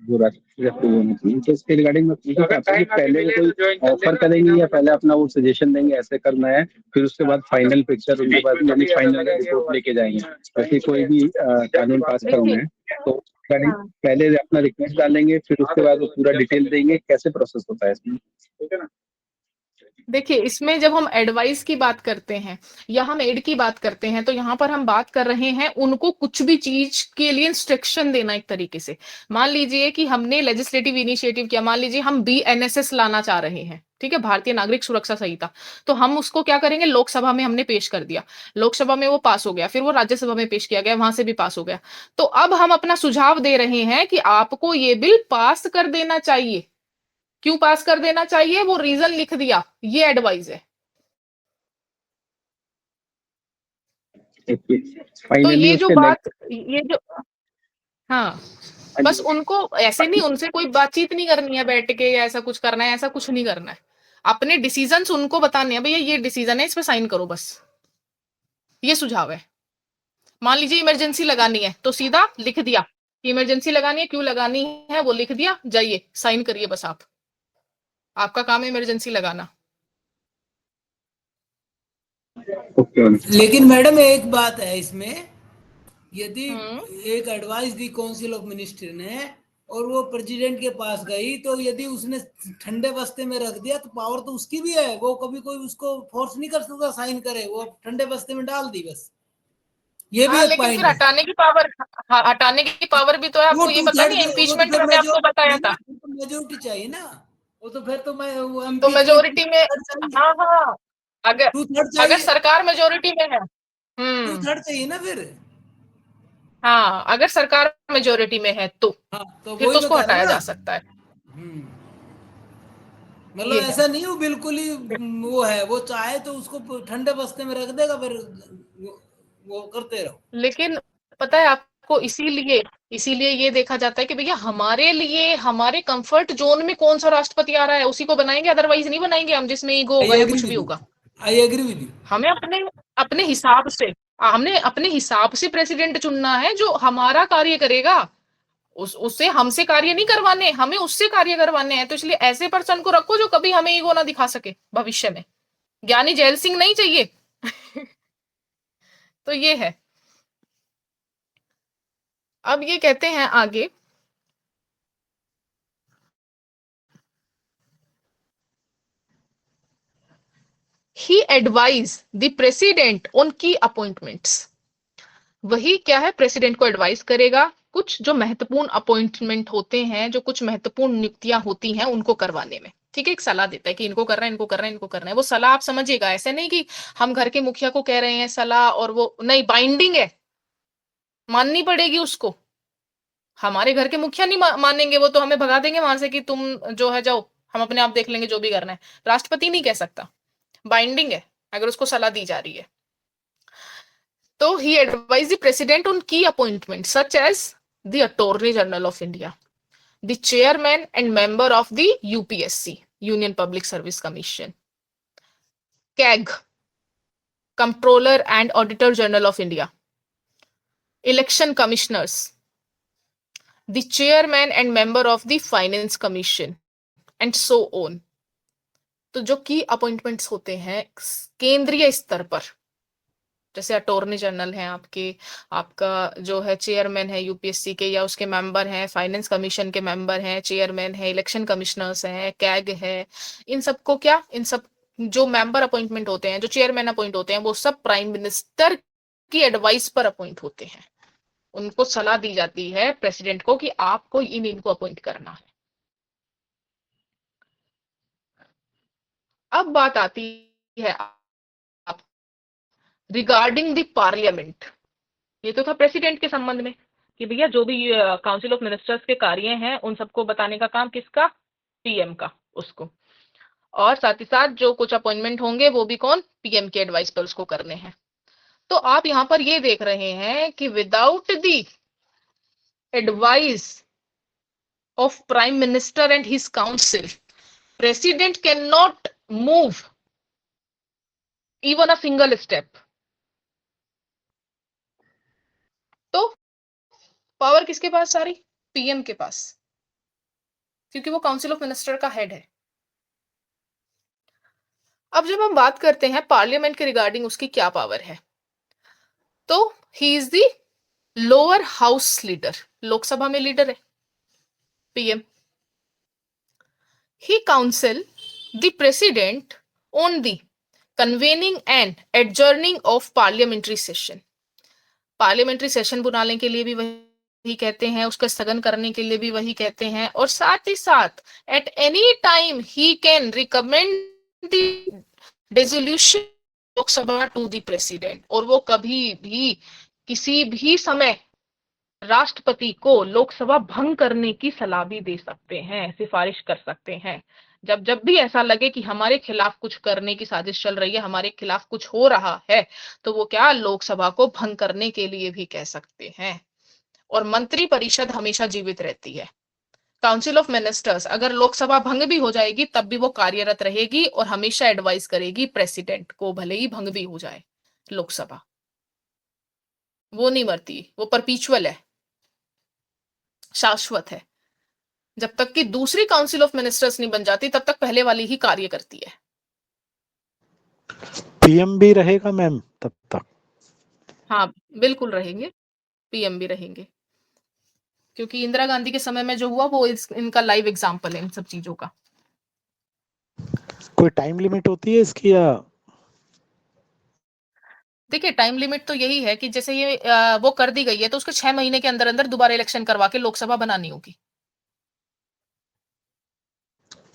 जो राष्ट्रपति होनी चाहिए, तो इसके रिगार्डिंग में पूछना चाहता हूँ कि पहले वो कोई ऑफर करेंगे या पहले अपना वो सजेशन देंगे ऐसे करना है, फिर उसके बाद फाइनल पिक्चर उनके बाद यानी फाइनल रिपोर्ट लेके जाएंगे, जैसे कोई भी कानून पास करना देखिए, है तो regarding हाँ, पहले अपना रिक्वेस्ट डालेंगे, फिर उसके बाद वो पूरा डिटेल देंगे, कैसे प्रोसेस होता है इसमें? ठीक है ना? देखिए इसमें जब हम एडवाइस की बात करते हैं या हम एड की बात करते हैं तो यहाँ पर हम बात कर रहे हैं उनको कुछ भी चीज के लिए इंस्ट्रक्शन देना एक तरीके से। मान लीजिए कि हमने लेजिस्लेटिव इनिशिएटिव किया, मान लीजिए हम बीएनएसएस लाना चाह रहे हैं, ठीक है, भारतीय नागरिक सुरक्षा संहिता, तो हम उसको क्या करेंगे, लोकसभा में हमने पेश कर दिया, लोकसभा में वो पास हो गया, फिर वो राज्यसभा में पेश किया गया, वहां से भी पास हो गया, तो अब हम अपना सुझाव दे रहे हैं कि आपको ये बिल पास कर देना चाहिए। क्यों पास कर देना चाहिए, वो रीजन लिख दिया, ये एडवाइस है। तो फाइनली ये जो उसके बात, नेक्स्ट। ये जो, हाँ, बस उनको ऐसे नहीं, उनसे कोई बातचीत नहीं करनी है बैठ के या ऐसा कुछ करना है, ऐसा कुछ नहीं करना है। अपने डिसीजंस उनको बताने हैं, भैया ये डिसीजन है, इस पे साइन करो, बस ये सुझाव है। मान लीजिए इमरजेंसी लगानी है तो सीधा लिख दिया कि इमरजेंसी लगानी है, क्यों लगानी है वो लिख दिया, जाइए साइन करिए, बस आप, आपका काम है इमरजेंसी लगाना। ओके। लेकिन मैडम एक बात है इसमें, यदि हम्म, एक advice the council of minister ने और वो प्रेसिडेंट के पास गई, तो यदि उसने ठंडे बस्ते में रख दिया तो पावर तो उसकी भी है, वो कभी कोई उसको फोर्स नहीं कर सकता साइन करे, वो ठंडे बस्ते में डाल दी बस। ये भी हाँ, एक लेकिन फिर पॉइंट है। हटाने की पावर, हाँ, हटाने की पावर भी तो है, वो आपको ये टू पता थर्ड नहीं है, वो तो इम्पीचमेंट फिर में आपको बताया था। मेजोरिटी चाहिए ना, वो तो फिर तो मैं तो एमपीच में मेजोरिटी में, हाँ हाँ, अगर टू थर्ड अगर चाहिए, सरकार मेजोरिटी में है, टू थर्ड चाहिए ना फिर। हाँ, अगर सरकार मेजोरिटी में है तो हाँ, तो फिर तो वही मैं उसको कह रहा हटाया हूँ ना। जा सकता है। मतलब ये है, ऐसा नहीं, वो बिल्कुल ही वो है, वो चाहे तो उसको ठंडे बस्ते में रख देगा, फिर वो करते रहो। लेकिन पता है आपको, इसीलिए इसीलिए ये देखा जाता है कि भैया हमारे लिए, हमारे कंफर्ट जोन में कौन सा राष्ट्रपति आ रहा है उसी को बनाएंगे, अदरवाइज नहीं बनाएंगे हम, जिसमें ईगो आई होगा या एग्री कुछ भी विद यू, होगा। I agree with you. हमें अपने अपने हिसाब से, हमने अपने हिसाब से प्रेसिडेंट चुनना है जो हमारा कार्य करेगा, उससे हमसे कार्य नहीं करवाने, हमें उससे कार्य करवाने हैं, तो इसलिए ऐसे पर्सन को रखो जो कभी हमें ईगो ना दिखा सके भविष्य में। ज्ञानी जैल सिंह नहीं चाहिए। तो ये है। अब ये कहते हैं आगे, ही एडवाइज द प्रेसिडेंट ऑन की अपॉइंटमेंट्स। वही क्या है, प्रेसिडेंट को एडवाइस करेगा कुछ जो महत्वपूर्ण अपॉइंटमेंट होते हैं, जो कुछ महत्वपूर्ण नियुक्तियां होती हैं उनको करवाने में, ठीक है, एक सलाह देता है कि इनको करना है, इनको करना है, इनको करना है। वो सलाह आप समझिएगा, ऐसे नहीं कि हम घर के मुखिया को कह रहे हैं सलाह और वो नहीं, बाइंडिंग है, माननी पड़ेगी उसको। हमारे घर के मुखिया नहीं मानेंगे, वो तो हमें भगा देंगे वहां से कि तुम जो है जाओ, हम अपने आप देख लेंगे जो भी करना है। राष्ट्रपति नहीं कह सकता, बाइंडिंग है अगर उसको सलाह दी जा रही है। तो he advised the president on key appointments such as the Attorney General of India, the chairman and member of the UPSC, Union Public Service Commission, CAG, Comptroller and Auditor General of India, election commissioners, the chairman and member of the Finance Commission, and so on. तो जो की appointments होते हैं केंद्रीय स्तर पर, जैसे attorney general हैं आपके, आपका जो है चेयरमैन है यूपीएससी के या उसके मेंबर हैं, फाइनेंस कमीशन के मेंबर हैं, चेयरमैन है, इलेक्शन कमिश्नर्स हैं, कैग है, इन सबको क्या, इन सब जो मेंबर अपॉइंटमेंट होते हैं, जो चेयरमैन अपॉइंट होते हैं, वो सब प्राइम मिनिस्टर की एडवाइस पर अपॉइंट होते हैं। उनको सलाह दी जाती है प्रेसिडेंट को कि आपको इनको अपॉइंट करना है। अब बात आती है रिगार्डिंग द पार्लियामेंट। ये तो था प्रेसिडेंट के संबंध में कि भैया जो भी काउंसिल ऑफ मिनिस्टर्स के कार्य हैं उन सबको बताने का काम किसका, पीएम का, उसको, और साथ ही साथ जो कुछ अपॉइंटमेंट होंगे वो भी कौन, पीएम के एडवाइस पर उसको करने हैं। तो आप यहां पर ये देख रहे हैं कि without the advice of prime minister and his council, president can not move even a single step. तो पावर किसके पास सारी, पीएम के पास, क्योंकि वो काउंसिल ऑफ मिनिस्टर का हेड है। अब जब हम बात करते हैं पार्लियामेंट के रिगार्डिंग उसकी क्या पावर है, तो he is the lower house leader, Lok Sabha में लीडर है PM. He council the president on the convening and adjourning of parliamentary session. Parliamentary session बुलाने के लिए भी वही कहते हैं, उसका स्थगन करने के लिए भी वही कहते हैं, और साथ ही साथ at any time he can recommend the dissolution Lok Sabha to the president. और वो कभी भी किसी भी समय राष्ट्रपति को लोकसभा भंग करने की सलाह भी दे सकते हैं, सिफारिश कर सकते हैं। जब भी ऐसा लगे कि हमारे खिलाफ कुछ करने की साजिश चल रही है, हमारे खिलाफ कुछ हो रहा है, तो वो क्या, लोकसभा को भंग करने के लिए भी कह सकते हैं। और मंत्री परिषद हमेशा जीवित रहती है। काउंसिल ऑफ मिनिस्टर्स अगर लोकसभा भंग भी हो जाएगी तब भी वो कार्यरत रहेगी और हमेशा एडवाइस करेगी प्रेसिडेंट को, भले ही भंग भी हो जाए लोकसभा। वो नहीं मरती, वो परपीचुअल है, शाश्वत है। जब तक कि दूसरी काउंसिल ऑफ मिनिस्टर्स नहीं बन जाती तब तक पहले वाली ही कार्य करती है। पीएम भी रहेगा मैम तब तक? हाँ बिल्कुल रहेंगे, पीएम भी रहेंगे, क्योंकि इंदिरा गांधी के समय में जो हुआ वो इनका लाइव एग्जांपल है इन सब चीजों का। कोई टाइम लिमिट होती है इसकी या? देखिए टाइम लिमिट तो यही है कि जैसे ये वो कर दी गई है तो उसके 6 महीने के अंदर अंदर दोबारा इलेक्शन करवा के लोकसभा बनानी होगी।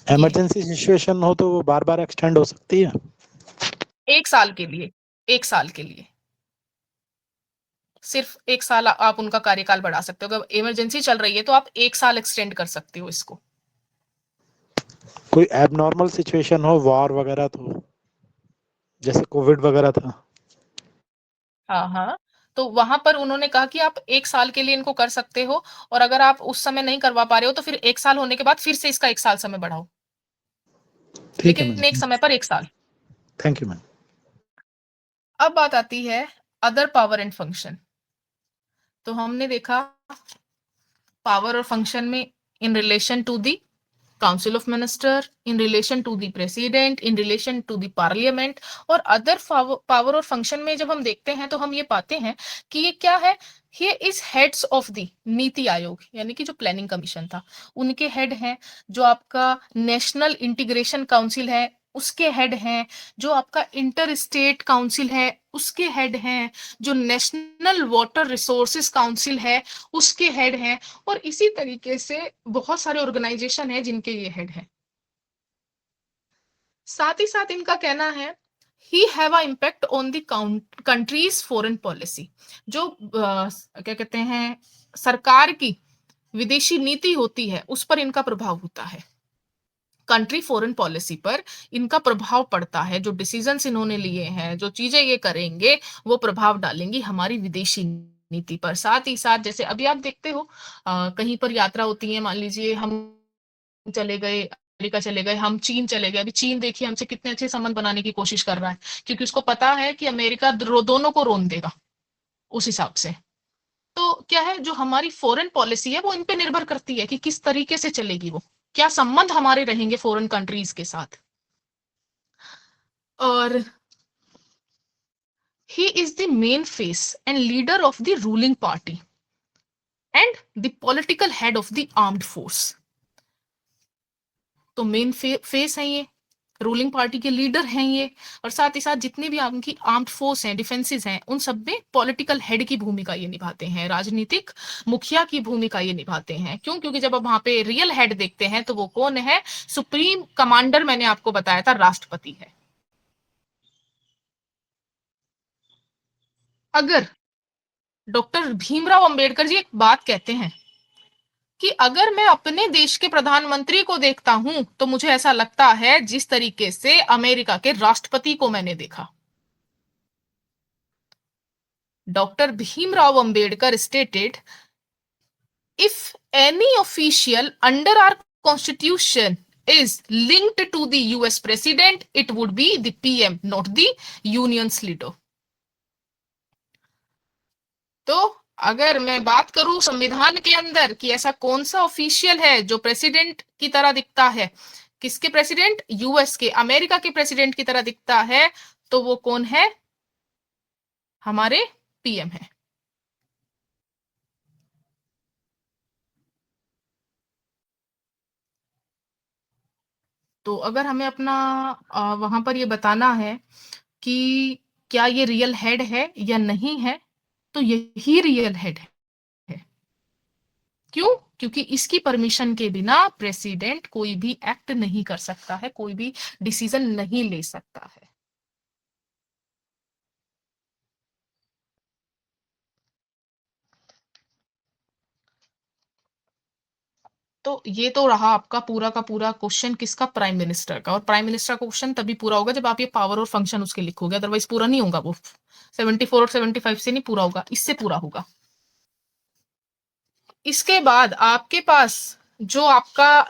इमरजेंसी सिचुएशन हो तो वो बार बार एक्सटेंड हो सकती है? 1 साल के लिए, 1 साल के लिए, सिर्फ 1 साल आप उनका कार्यकाल बढ़ा सकते हो। अगर इमरजेंसी चल रही है तो आप 1 साल एक्सटेंड कर सकते हो इसको। कोई एबनॉर्मल सिचुएशन हो, वॉर वगैरह, तो जैसे कोविड वगैरह था? हाँ, तो वहां पर उन्होंने कहा कि आप 1 साल के लिए इनको कर सकते हो, और अगर आप उस समय नहीं करवा पा रहे हो तो फिर 1 साल होने के बाद फिर से इसका 1 साल समय बढ़ाओ, ठीक है लेकिन मैम, एक समय पर 1 साल। Thank you ma'am. अब बात आती है अदर पावर एंड फंक्शन। तो हमने देखा पावर और फंक्शन में in relation to the council of minister, in relation to the president, in relation to the parliament, और अदर पावर और फंक्शन में जब हम देखते हैं तो हम ये पाते हैं कि ये क्या है, ये is heads of the NITI Aayog, यानी कि जो प्लानिंग कमीशन था उनके हेड हैं, जो आपका नेशनल इंटीग्रेशन काउंसिल है उसके हेड हैं, जो आपका इंटर स्टेट काउंसिल है उसके हेड हैं, जो नेशनल वाटर रिसोर्सेज काउंसिल है उसके हेड हैं, और इसी तरीके से बहुत सारे ऑर्गेनाइजेशन है जिनके ये हेड हैं। साथ ही साथ इनका कहना है he have a impact on the countries foreign policy. जो क्या कहते हैं, सरकार की विदेशी नीति होती है उस पर इनका प्रभाव होता है। कंट्री फॉरेन पॉलिसी पर इनका प्रभाव पड़ता है। जो डिसीजंस इन्होंने लिए हैं, जो चीजें ये करेंगे, वो प्रभाव डालेंगी हमारी विदेशी नीति पर। साथ ही साथ जैसे अभी आप देखते हो कहीं पर यात्रा होती है, मान लीजिए हम चले गए अमेरिका चले गए, हम चीन चले गए। अभी चीन देखिए हमसे कितने अच्छे संबंध बनाने की कोशिश कर रहा है, क्योंकि उसको पता है कि अमेरिका दोनों को रोन देगा उस हिसाब से। तो क्या है, जो हमारी फॉरेन पॉलिसी है वो इन पे निर्भर करती है कि किस तरीके से चलेगी, वो क्या संबंध हमारे रहेंगे फॉरेन कंट्रीज के साथ। और ही is the main face and leader of the ruling party and the political head of the armed force. तो मेन फेस है ये, रूलिंग पार्टी के लीडर हैं ये, और साथ ही साथ जितने भी आपकी आर्म्ड फोर्स हैं, डिफेंसेस हैं, उन सब में पॉलिटिकल हेड की भूमिका ये निभाते हैं, राजनीतिक मुखिया की भूमिका ये निभाते हैं। क्यों? क्योंकि जब आप वहां पे रियल हेड देखते हैं तो वो कौन है? सुप्रीम कमांडर, मैंने आपको बताया था, राष्ट्रपति है। अगर डॉक्टर भीमराव अंबेडकर जी एक बात कहते हैं कि अगर मैं अपने देश के प्रधानमंत्री को देखता हूं तो मुझे ऐसा लगता है जिस तरीके से अमेरिका के राष्ट्रपति को मैंने देखा। Doctor Bhimrao Ambedkar stated, if any official under our constitution is linked to the US president, it would be the PM, not the union's leader. तो अगर मैं बात करूं संविधान के अंदर कि ऐसा कौन सा ऑफिशियल है जो प्रेसिडेंट की तरह दिखता है, किसके प्रेसिडेंट? यूएस के, अमेरिका के प्रेसिडेंट की तरह दिखता है, तो वो कौन है? हमारे पीएम है। तो अगर हमें अपना वहां पर ये बताना है कि क्या ये रियल हेड है या नहीं है, तो यही रियल हेड है। क्यों? क्योंकि इसकी परमिशन के बिना प्रेसिडेंट कोई भी एक्ट नहीं कर सकता है, कोई भी डिसीजन नहीं ले सकता है। तो ये तो रहा आपका पूरा का पूरा क्वेश्चन किसका? प्राइम मिनिस्टर का। और प्राइम मिनिस्टर का क्वेश्चन तभी पूरा होगा जब आप ये पावर और फंक्शन उसके लिखोगे, अदरवाइज पूरा नहीं होगा। वो 74 और 75 से नहीं पूरा होगा, इससे पूरा होगा। इसके बाद आपके पास जो आपका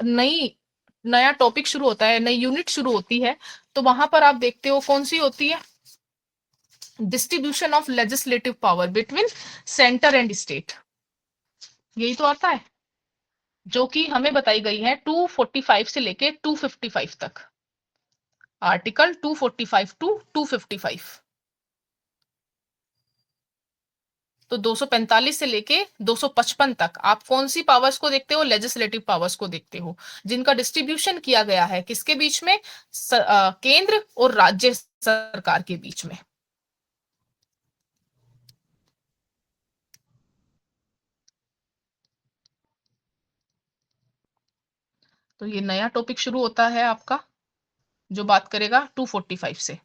नया टॉपिक शुरू होता है, नई यूनिट शुरू होती है, तो वहां पर आप देखते हो कौन सी होती है? Distribution of legislative power between centre and state. यही तो आता है, जो कि हमें बताई गई है 245 से लेके 255 तक। Article 245 to 255। तो 245 से लेके 255 तक आप कौन सी पावर्स को देखते हो? लेजिस्लेटिव पावर्स को देखते हो, जिनका डिस्ट्रीब्यूशन किया गया है किसके बीच में? केंद्र और राज्य सरकार के बीच में। तो ये नया टॉपिक शुरू होता है आपका, जो बात करेगा 245 से,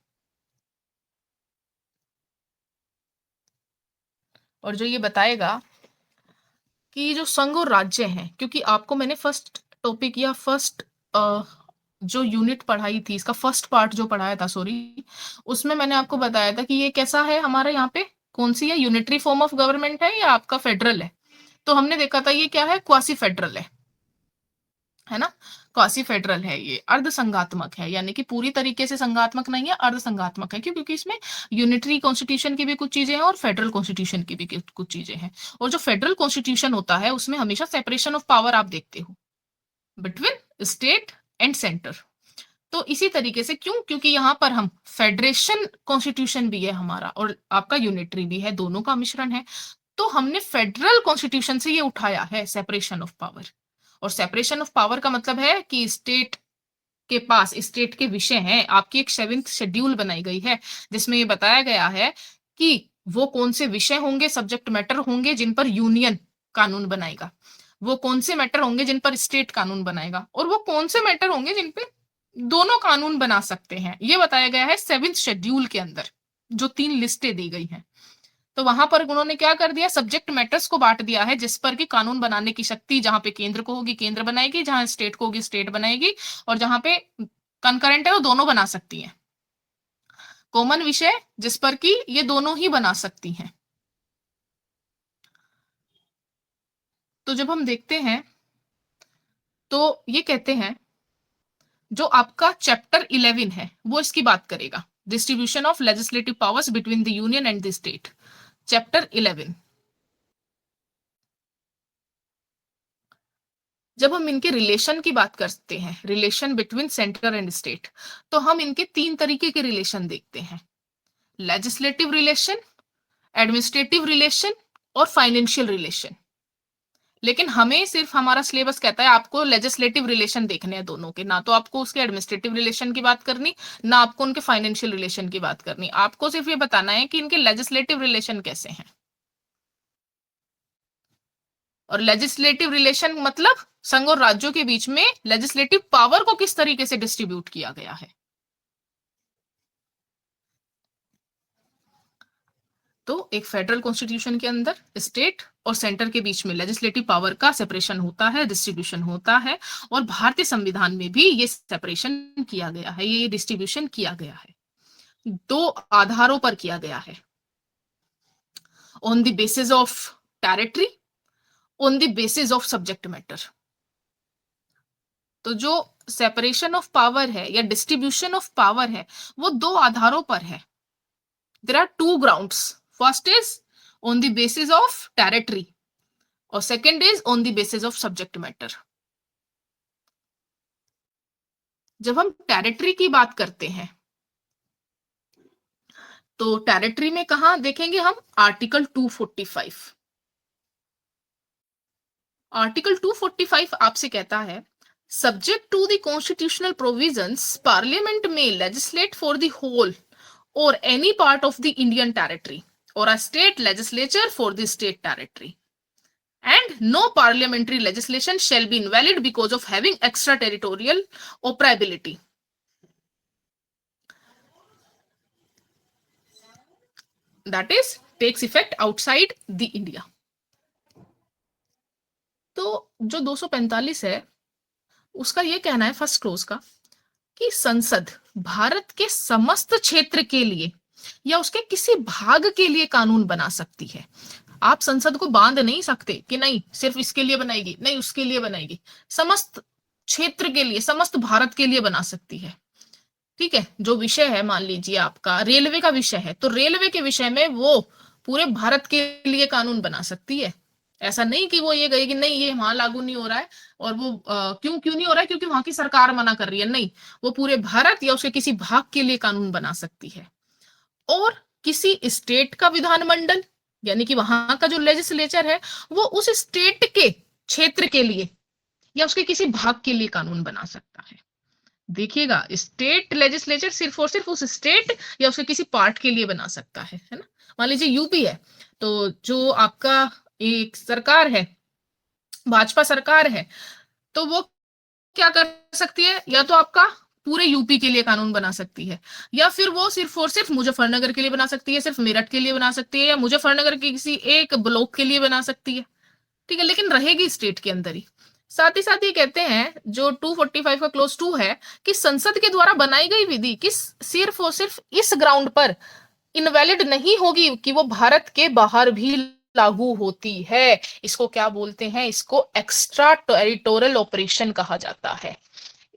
और जो ये बताएगा कि जो संघ और राज्य हैं, क्योंकि आपको मैंने फर्स्ट टॉपिक या फर्स्ट जो यूनिट पढ़ाई थी, इसका फर्स्ट पार्ट जो पढ़ाया था, सॉरी, उसमें मैंने आपको बताया था कि ये कैसा है हमारे यहाँ पे, कौन सी है? यूनिटरी फॉर्म ऑफ गवर्नमेंट है या आपका फेडरल है? तो हमने देखा था ये क्या है? क्वासी फेडरल है ना? क्वासी फेडरल है, ये अर्ध संघात्मक है, यानी कि पूरी तरीके से संघात्मक नहीं है, अर्ध संघात्मक है। क्यों? क्योंकि इसमें यूनिटरी कॉन्स्टिट्यूशन की भी कुछ चीजें हैं और फेडरल कॉन्स्टिट्यूशन की भी कुछ चीजें हैं। और जो फेडरल कॉन्स्टिट्यूशन होता है उसमें हमेशा सेपरेशन ऑफ पावर आप देखते हो बिटवीन स्टेट एंड सेंटर। तो इसी तरीके से, क्यों? क्योंकि यहाँ पर हम फेडरेशन कॉन्स्टिट्यूशन भी है हमारा और आपका यूनिटरी भी है, दोनों का मिश्रण है। तो हमने फेडरल कॉन्स्टिट्यूशन से ये उठाया है सेपरेशन ऑफ पावर। और सेपरेशन ऑफ पावर का मतलब है कि स्टेट के पास स्टेट के विषय हैं। आपकी एक 7th शेड्यूल बनाई गई है जिसमें ये बताया गया है कि वो कौन से विषय होंगे, सब्जेक्ट मैटर होंगे जिन पर यूनियन कानून बनाएगा, वो कौन से मैटर होंगे जिन पर स्टेट कानून बनाएगा, और वो कौन से मैटर होंगे जिन पे दोनों कानून बना सकते हैं। ये बताया गया है 7th शेड्यूल के अंदर, जो 3 लिस्टें दी गई हैं। तो वहां पर उन्होंने क्या कर दिया, सब्जेक्ट मैटर्स को बांट दिया है, जिस पर कि कानून बनाने की शक्ति जहां पे केंद्र को होगी केंद्र बनाएगी, जहां स्टेट को होगी स्टेट बनाएगी, और जहां पे कंकरेंट है वो दोनों बना सकती हैं। कॉमन विषय जिस पर कि ये दोनों ही बना सकती हैं। तो जब हम देखते हैं तो ये कहते हैं जो आपका चैप्टर 11 है वो इसकी बात करेगा, distribution of legislative powers between the union and the state, chapter 11। जब हम इनके रिलेशन की बात करते हैं, relation between centre and state, तो हम इनके 3 तरीके के रिलेशन देखते हैं, लेजिस्लेटिव रिलेशन, एडमिनिस्ट्रेटिव रिलेशन और फाइनेंशियल रिलेशन। लेकिन हमें सिर्फ हमारा सिलेबस कहता है आपको लेजिस्लेटिव रिलेशन देखने हैं दोनों के, ना तो आपको उसके एडमिनिस्ट्रेटिव रिलेशन की बात करनी, ना आपको उनके फाइनेंशियल रिलेशन की बात करनी। आपको सिर्फ ये बताना है कि इनके लेजिस्लेटिव रिलेशन कैसे हैं। और लेजिस्लेटिव रिलेशन मतलब संघ और राज्यों के बीच में लेजिस्लेटिव पावर को किस तरीके से डिस्ट्रीब्यूट किया गया है। तो एक फेडरल कॉन्स्टिट्यूशन के अंदर स्टेट और सेंटर के बीच में लेजिस्लेटिव पावर का सेपरेशन होता है, डिस्ट्रीब्यूशन होता है, और भारतीय संविधान में भी ये सेपरेशन किया गया है, ये डिस्ट्रीब्यूशन किया गया है, 2 आधारों पर किया गया है, on the basis of territory, on the basis of subject matter. तो जो सेपरेशन ऑफ पावर है या डिस्ट्रीब्यूशन ऑफ पावर है वो 2 आधारों पर है। There are 2 grounds, first is on the basis of territory और second is on the basis of subject matter. जब हम टेरिटरी की बात करते हैं तो टेरिटरी में कहां देखेंगे हम, आर्टिकल 245। आर्टिकल 245 आपसे कहता है subject to the constitutional provisions parliament में legislate for the whole or any part of the Indian territory or a state legislature for the state territory, and no parliamentary legislation shall be invalid because of having extraterritorial operability. That is takes effect outside the India. तो जो 245 है उसका ये कहना है first close का कि संसद भारत के समस्त क्षेत्र के लिए या उसके किसी भाग के लिए कानून बना सकती है। आप संसद को बांध नहीं सकते कि नहीं सिर्फ इसके लिए बनाएगी, नहीं उसके लिए बनाएगी, समस्त क्षेत्र के लिए, समस्त भारत के लिए बना सकती है। ठीक है, जो विषय है मान लीजिए आपका रेलवे का विषय है तो रेलवे के विषय में वो पूरे भारत के लिए कानून बना सकती है। ऐसा नहीं कि वो ये कहेगी नहीं ये वहां लागू नहीं हो रहा है और वो क्यों नहीं हो रहा है क्योंकि वहां की सरकार मना कर रही है, नहीं, वो पूरे भारत या उसके किसी भाग के लिए कानून बना सकती है। और किसी स्टेट का विधानमंडल यानी कि वहां का जो लेजिस्लेचर है वो उस स्टेट के क्षेत्र के लिए या उसके किसी भाग के लिए कानून बना सकता है। देखिएगा, स्टेट लेजिस्लेचर सिर्फ और सिर्फ उस स्टेट या उसके किसी पार्ट के लिए बना सकता है ना। मान लीजिए यूपी है तो जो आपका एक सरकार है, भाजपा सरकार है, तो वो क्या कर सकती है, या तो आपका पूरे यूपी के लिए कानून बना सकती है या फिर वो सिर्फ और सिर्फ मुजफ्फरनगर के लिए बना सकती है, सिर्फ मेरठ के लिए बना सकती है या मुजफ्फरनगर के किसी एक ब्लॉक के लिए बना सकती है। ठीक है, लेकिन रहेगी स्टेट के अंदर ही। साथ ही कहते हैं जो 245 का क्लोज 2 है कि संसद के द्वारा बनाई गई विधि किस सिर्फ और सिर्फ इस ग्राउंड पर इनवैलिड नहीं होगी कि वो भारत के बाहर भी लागू होती है। इसको क्या बोलते हैं, इसको एक्स्ट्रा टेरिटोरियल ऑपरेशन कहा जाता है,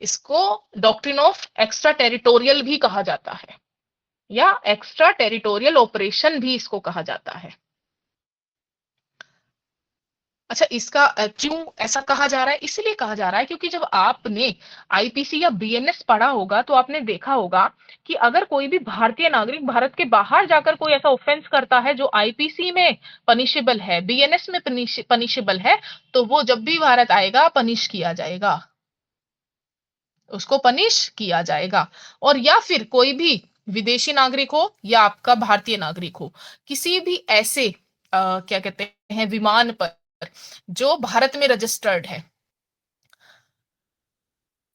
इसको डॉक्ट्रिन ऑफ एक्स्ट्रा टेरिटोरियल भी कहा जाता है या एक्स्ट्रा टेरिटोरियल ऑपरेशन भी इसको कहा जाता है। अच्छा, इसका क्यों ऐसा कहा जा रहा है, इसलिए कहा जा रहा है क्योंकि जब आपने आईपीसी या बीएनएस पढ़ा होगा तो आपने देखा होगा कि अगर कोई भी भारतीय नागरिक भारत के बाहर जाकर कोई ऐसा ऑफेंस करता है जो आईपीसी में पनिशेबल है, बीएनएस में पनिशेबल है, तो वो जब भी भारत आएगा पनिश किया जाएगा, उसको पनिश किया जाएगा। और या फिर कोई भी विदेशी नागरिक हो या आपका भारतीय नागरिक हो, किसी भी ऐसे क्या कहते हैं विमान पर जो भारत में रजिस्टर्ड है,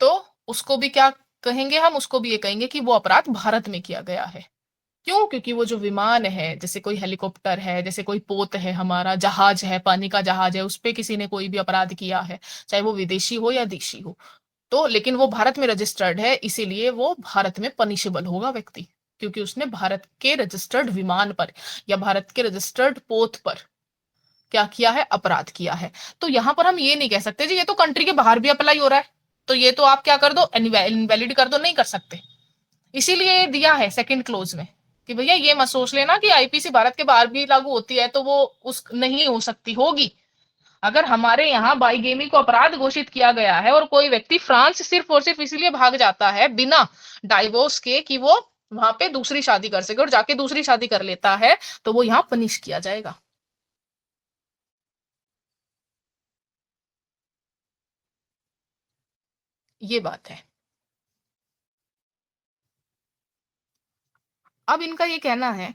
तो उसको भी क्या कहेंगे हम, उसको भी ये कहेंगे कि वो अपराध भारत में किया गया है। क्यों? क्योंकि वो जो विमान है, जैसे कोई हेलीकॉप्टर है, जैसे कोई पोत है, हमारा जहाज है, पानी का जहाज है, उस पे किसी ने कोई भी अपराध किया है, चाहे वो विदेशी हो या देशी हो, तो लेकिन वो भारत में रजिस्टर्ड है, इसीलिए वो भारत में पनिशेबल होगा व्यक्ति, क्योंकि उसने भारत के रजिस्टर्ड विमान पर या भारत के रजिस्टर्ड पोत पर क्या किया है? अपराध किया है। तो यहाँ पर हम ये नहीं कह सकते जी ये तो कंट्री के बाहर भी अप्लाई हो रहा है, तो ये तो आप क्या कर दो, इनवैलिड कर दो, नहीं कर सकते। इसीलिए दिया है सेकंड क्लोज में कि भैया ये मत सोच लेना कि आईपीसी भारत के बाहर भी लागू होती है तो वो उस नहीं हो सकती, होगी। अगर हमारे यहाँ बाईगेमी को अपराध घोषित किया गया है और कोई व्यक्ति फ्रांस सिर्फ और सिर्फ इसलिए भाग जाता है बिना डाइवोर्स के कि वो वहां पे दूसरी शादी कर सके और जाके दूसरी शादी कर लेता है, तो वो यहाँ पनिश किया जाएगा। ये बात है। अब इनका ये कहना है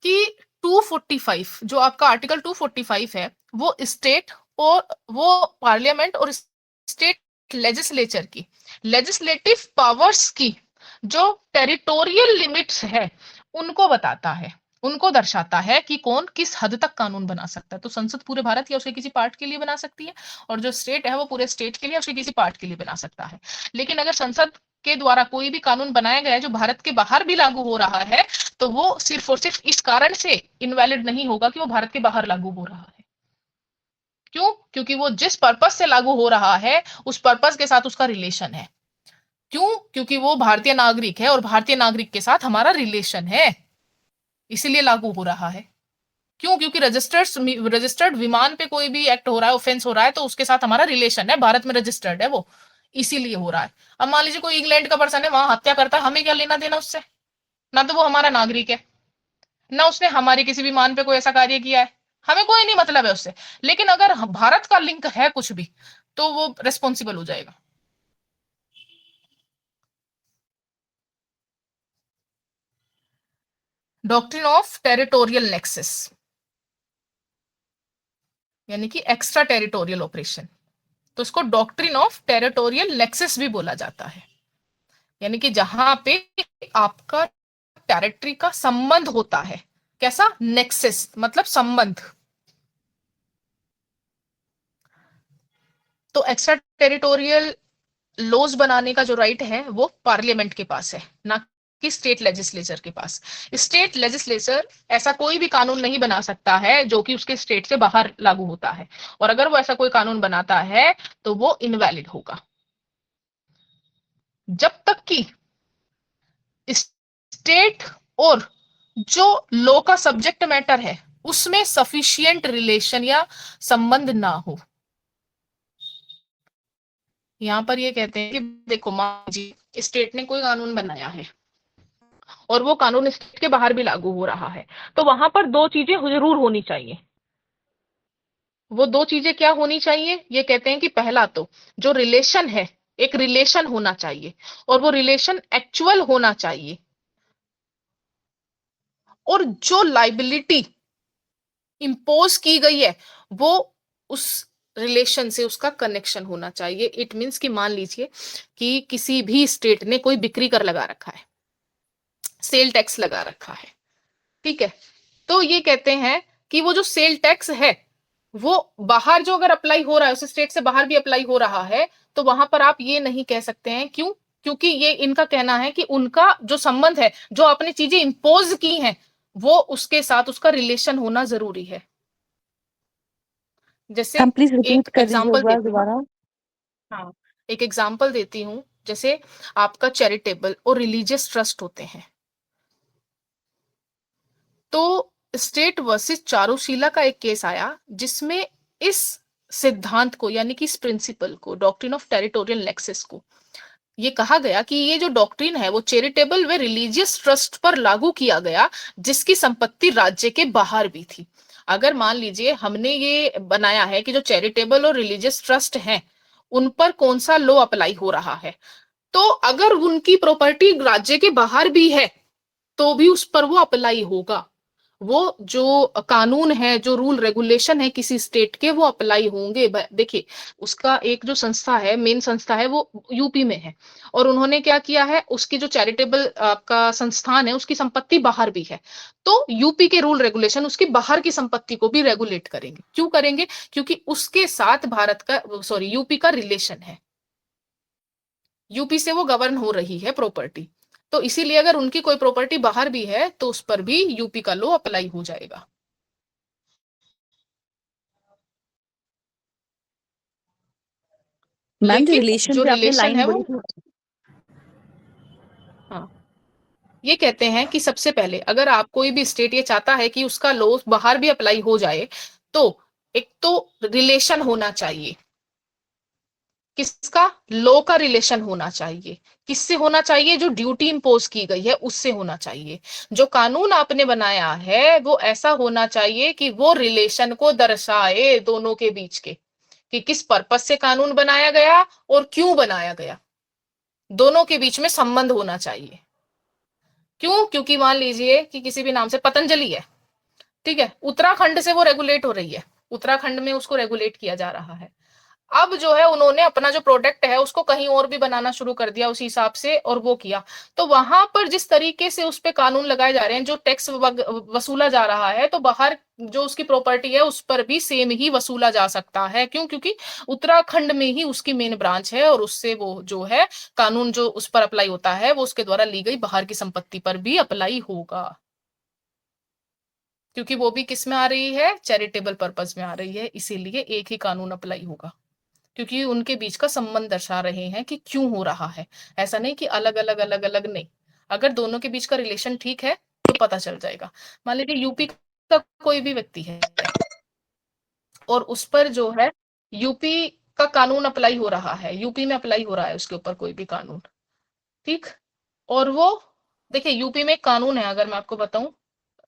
कि 245 जो आपका आर्टिकल 245 है वो स्टेट और वो पार्लियामेंट और स्टेट लेजिस्लेचर की लेजिस्लेटिव पावर्स की जो टेरिटोरियल लिमिट्स है उनको बताता है, उनको दर्शाता है कि कौन किस हद तक कानून बना सकता है। तो संसद पूरे भारत या उसके किसी पार्ट के लिए बना सकती है और जो स्टेट है वो पूरे स्टेट के लिए उसके किसी पार्ट के लिए बना सकता है। लेकिन अगर संसद के द्वारा कोई भी कानून बनाया गया है जो भारत के बाहर भी लागू हो रहा है तो वो सिर्फ और सिर्फ इस कारण से इनवैलिड नहीं होगा कि वो भारत के बाहर लागू हो रहा है। क्यों? क्योंकि वो जिस पर्पस से लागू हो रहा है उस पर्पस के साथ उसका रिलेशन है। क्यों? क्योंकि वो भारतीय नागरिक है और भारतीय नागरिक के साथ हमारा रिलेशन है, इसीलिए लागू हो रहा है। क्यों? क्योंकि रजिस्टर्ड विमान पे कोई भी एक्ट हो रहा है, ऑफेंस हो रहा है, तो उसके साथ हमारा रिलेशन है, भारत में रजिस्टर्ड है वो, इसीलिए हो रहा है। अब मान लीजिए कोई इंग्लैंड का पर्सन है, वहां हत्या करता है, हमें क्या लेना देना उससे? ना तो वो हमारा नागरिक है, ना उसने हमारे किसी विमान पे कोई ऐसा कार्य किया है, हमें कोई नहीं मतलब है उससे। लेकिन अगर भारत का लिंक है कुछ भी तो वो रेस्पॉन्सिबल हो जाएगा। डॉक्ट्रिन ऑफ टेरिटोरियल नेक्सस यानी कि एक्स्ट्रा टेरिटोरियल ऑपरेशन, तो इसको डॉक्ट्रिन ऑफ टेरिटोरियल नेक्सस भी बोला जाता है। यानी कि जहां पे आपका टेरिटरी का संबंध होता है। कैसा? नेक्सस मतलब संबंध। तो एक्स्ट्रा टेरिटोरियल लॉज बनाने का जो राइट है वो पार्लियामेंट के पास है, ना कि स्टेट लेजिस्लेचर के पास। स्टेट लेजिस्लेचर ऐसा कोई भी कानून नहीं बना सकता है जो कि उसके स्टेट से बाहर लागू होता है, और अगर वो ऐसा कोई कानून बनाता है तो वो इनवैलिड होगा जब तक कि स्टेट और जो लॉ का सब्जेक्ट मैटर है उसमें सफिशिएंट रिलेशन या संबंध ना हो। यहां पर ये कहते हैं कि देखो मान जी स्टेट ने कोई कानून बनाया है और वो कानून स्टेट के बाहर भी लागू हो रहा है, तो वहां पर दो चीजें जरूर होनी चाहिए। वो दो चीजें क्या होनी चाहिए? ये कहते हैं कि पहला तो जो रिलेशन है, एक रिलेशन होना चाहिए और वो रिलेशन एक्चुअल होना चाहिए, और जो लाइबिलिटी इंपोज की गई है वो उस रिलेशन से उसका कनेक्शन होना चाहिए। इट मीन्स कि मान लीजिए कि किसी भी स्टेट ने कोई बिक्री कर लगा रखा है, सेल टैक्स लगा रखा है, ठीक है, तो ये कहते हैं कि वो जो सेल टैक्स है वो बाहर जो अगर अप्लाई हो रहा है, उस स्टेट से बाहर भी अप्लाई हो रहा है, तो वहां पर आप ये नहीं कह सकते हैं। क्यों? क्योंकि ये इनका कहना है कि उनका जो संबंध है, जो आपने चीजें इंपोज की हैं, वो उसके साथ उसका रिलेशन होना जरूरी है। जैसे मैम प्लीज रिपीट एक कर दीजिए एग्जांपल एक बार देती हूँ। दोबारा। हाँ, एक एग्जांपल देती हूँ। जैसे आपका चैरिटेबल और रिलीजियस ट्रस्ट होते हैं, तो स्टेट वर्सेस चारुशीला का एक केस आया जिसमें इस सिद्धांत को यानी कि इस प्रिंसिपल को, डॉक्ट्रिन ऑफ टेरिटोरियल नेक्सस को, ये कहा गया कि ये जो डॉक्ट्रिन है वो चैरिटेबल व रिलीजियस ट्रस्ट पर लागू किया गया जिसकी संपत्ति राज्य के बाहर भी थी। अगर मान लीजिए हमने ये बनाया है कि जो चैरिटेबल और रिलीजियस ट्रस्ट हैं उन पर कौन सा लॉ अप्लाई हो रहा है, तो अगर उनकी प्रॉपर्टी राज्य के बाहर भी है तो भी उस पर वो अप्लाई होगा। वो जो कानून है, जो रूल रेगुलेशन है किसी स्टेट के, वो अप्लाई होंगे। देखिए, उसका एक जो संस्था है, मेन संस्था है, वो यूपी में है, और उन्होंने क्या किया है, उसकी जो चैरिटेबल आपका संस्थान है, उसकी संपत्ति बाहर भी है, तो यूपी के रूल रेगुलेशन उसकी बाहर की संपत्ति को भी रेगुलेट करेंगे। क्यों करेंगे? क्योंकि उसके साथ यूपी का रिलेशन है, यूपी से वो गवर्न हो रही है प्रॉपर्टी, तो इसीलिए अगर उनकी कोई प्रॉपर्टी बाहर भी है तो उस पर भी यूपी का लॉ अप्लाई हो जाएगा। मैम जो लेकिन रिलेशन जो पे आपने रिलेशन लाइन है बोली वो, थी, हाँ, ये कहते हैं कि सबसे पहले अगर आप कोई भी स्टेट ये चाहता है कि उसका लॉ बाहर भी अप्लाई हो जाए, तो एक तो रिलेशन होना चाहिए, किसका? लॉ का रिलेशन होना चाहिए। किससे होना चाहिए? जो ड्यूटी इंपोज की गई है उससे होना चाहिए। जो कानून आपने बनाया है वो ऐसा होना चाहिए कि वो रिलेशन को दर्शाए दोनों के बीच के, कि किस पर्पस से कानून बनाया गया और क्यों बनाया गया, दोनों के बीच में संबंध होना चाहिए। क्यों? क्योंकि मान लीजिए कि किसी भी नाम से पतंजलि है, ठीक है, उत्तराखंड से वो रेगुलेट हो रही है, उत्तराखंड में उसको रेगुलेट किया जा रहा है। अब जो है उन्होंने अपना जो प्रोडक्ट है उसको कहीं और भी बनाना शुरू कर दिया उसी हिसाब से, और वो किया, तो वहां पर जिस तरीके से उस पे कानून लगाए जा रहे हैं, जो टैक्स वसूला जा रहा है, तो बाहर जो उसकी प्रॉपर्टी है उस पर भी सेम ही वसूला जा सकता है। क्यों? क्योंकि उत्तराखंड में ही उसकी मेन ब्रांच है, और उससे वो जो है कानून जो उस पर अप्लाई होता है वो उसके द्वारा ली गई बाहर की संपत्ति पर भी अप्लाई होगा, क्योंकि वो भी किस में आ रही है? चैरिटेबल पर्पज में आ रही है, इसीलिए एक ही कानून अप्लाई होगा, क्योंकि उनके बीच का संबंध दर्शा रहे हैं कि क्यों हो रहा है। ऐसा नहीं कि अलग अलग अलग अलग नहीं, अगर दोनों के बीच का रिलेशन ठीक है तो पता चल जाएगा। मान लीजिए यूपी का कोई भी व्यक्ति है और उस पर जो है यूपी का कानून अप्लाई हो रहा है, यूपी में अप्लाई हो रहा है उसके ऊपर कोई भी कानून, ठीक, और वो, देखिए यूपी में एक कानून है, अगर मैं आपको बताऊं,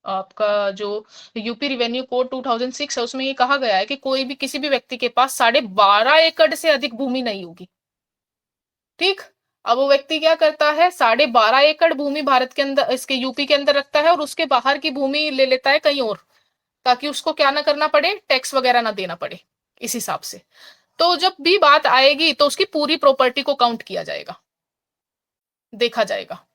आपका जो यूपी रिवेन्यू कोड 2006 है उसमें ये कहा गया है कि कोई भी किसी भी व्यक्ति के पास 12.5 एकड़ से अधिक भूमि नहीं होगी, ठीक। अब वो व्यक्ति क्या करता है, 12.5 एकड़ भूमि भारत के अंदर, इसके यूपी के अंदर रखता है, और उसके बाहर की भूमि ले लेता है कहीं और, ताकि उसको क्या ना करना पड़े, टैक्स वगैरह ना देना पड़े, इस हिसाब से। तो जब भी बात आएगी तो उसकी पूरी प्रॉपर्टी को काउंट किया जाएगा, देखा जाएगा।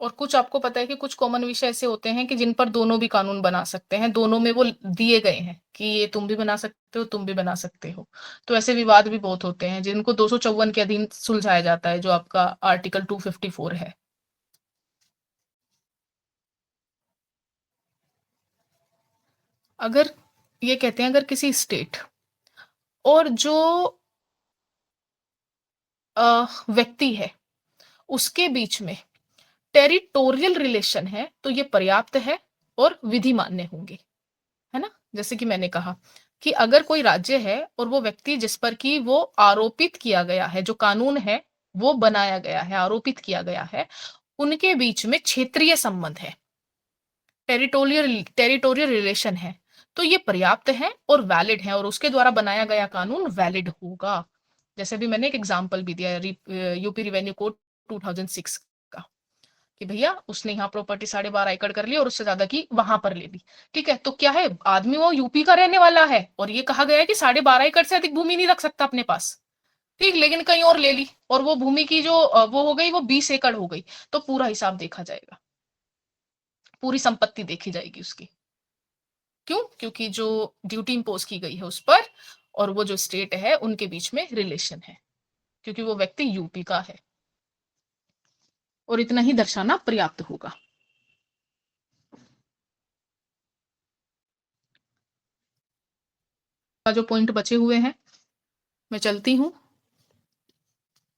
और कुछ आपको पता है कि कुछ कॉमन विषय ऐसे होते हैं कि जिन पर दोनों भी कानून बना सकते हैं, दोनों में वो दिए गए हैं कि ये तुम भी बना सकते हो, तुम भी बना सकते हो, तो ऐसे विवाद भी बहुत होते हैं जिनको 254 के अधीन सुलझाया जाता है, जो आपका आर्टिकल 254 है। अगर ये कहते हैं अगर किसी स्टेट और जो व्यक्ति है उसके बीच में टेरिटोरियल रिलेशन है तो ये पर्याप्त है और विधि मान्य होंगे, है ना। जैसे कि मैंने कहा कि अगर कोई राज्य है और वो व्यक्ति जिस पर कि वो आरोपित किया गया है, जो कानून है वो बनाया गया है, आरोपित किया गया है, उनके बीच में क्षेत्रीय संबंध है, टेरिटोरियल रिलेशन है, तो ये पर्याप्त है और वैलिड है, और उसके द्वारा बनाया गया कानून वैलिड होगा। जैसे भी मैंने एक एग्जांपल भी दिया यूपी रिवेन्यू कोड 2006 का, कि भैया उसने यहाँ प्रॉपर्टी 12.5 एकड़ कर ली और उससे ज्यादा की वहां पर ले ली, ठीक है, तो क्या है, आदमी वो यूपी का रहने वाला है और ये कहा गया है कि 12.5 एकड़ से अधिक भूमि नहीं रख सकता अपने पास, ठीक, लेकिन कहीं और ले ली और वो भूमि की जो वो हो गई, वो 20 एकड़ हो गई, तो पूरा हिसाब देखा जाएगा, पूरी संपत्ति देखी जाएगी उसकी। क्यों? क्योंकि जो ड्यूटी इंपोज की गई है उस पर और वो जो स्टेट है उनके बीच में रिलेशन है, क्योंकि वो व्यक्ति यूपी का है, और इतना ही दर्शाना पर्याप्त होगा। जो पॉइंट बचे हुए हैं मैं चलती हूँ।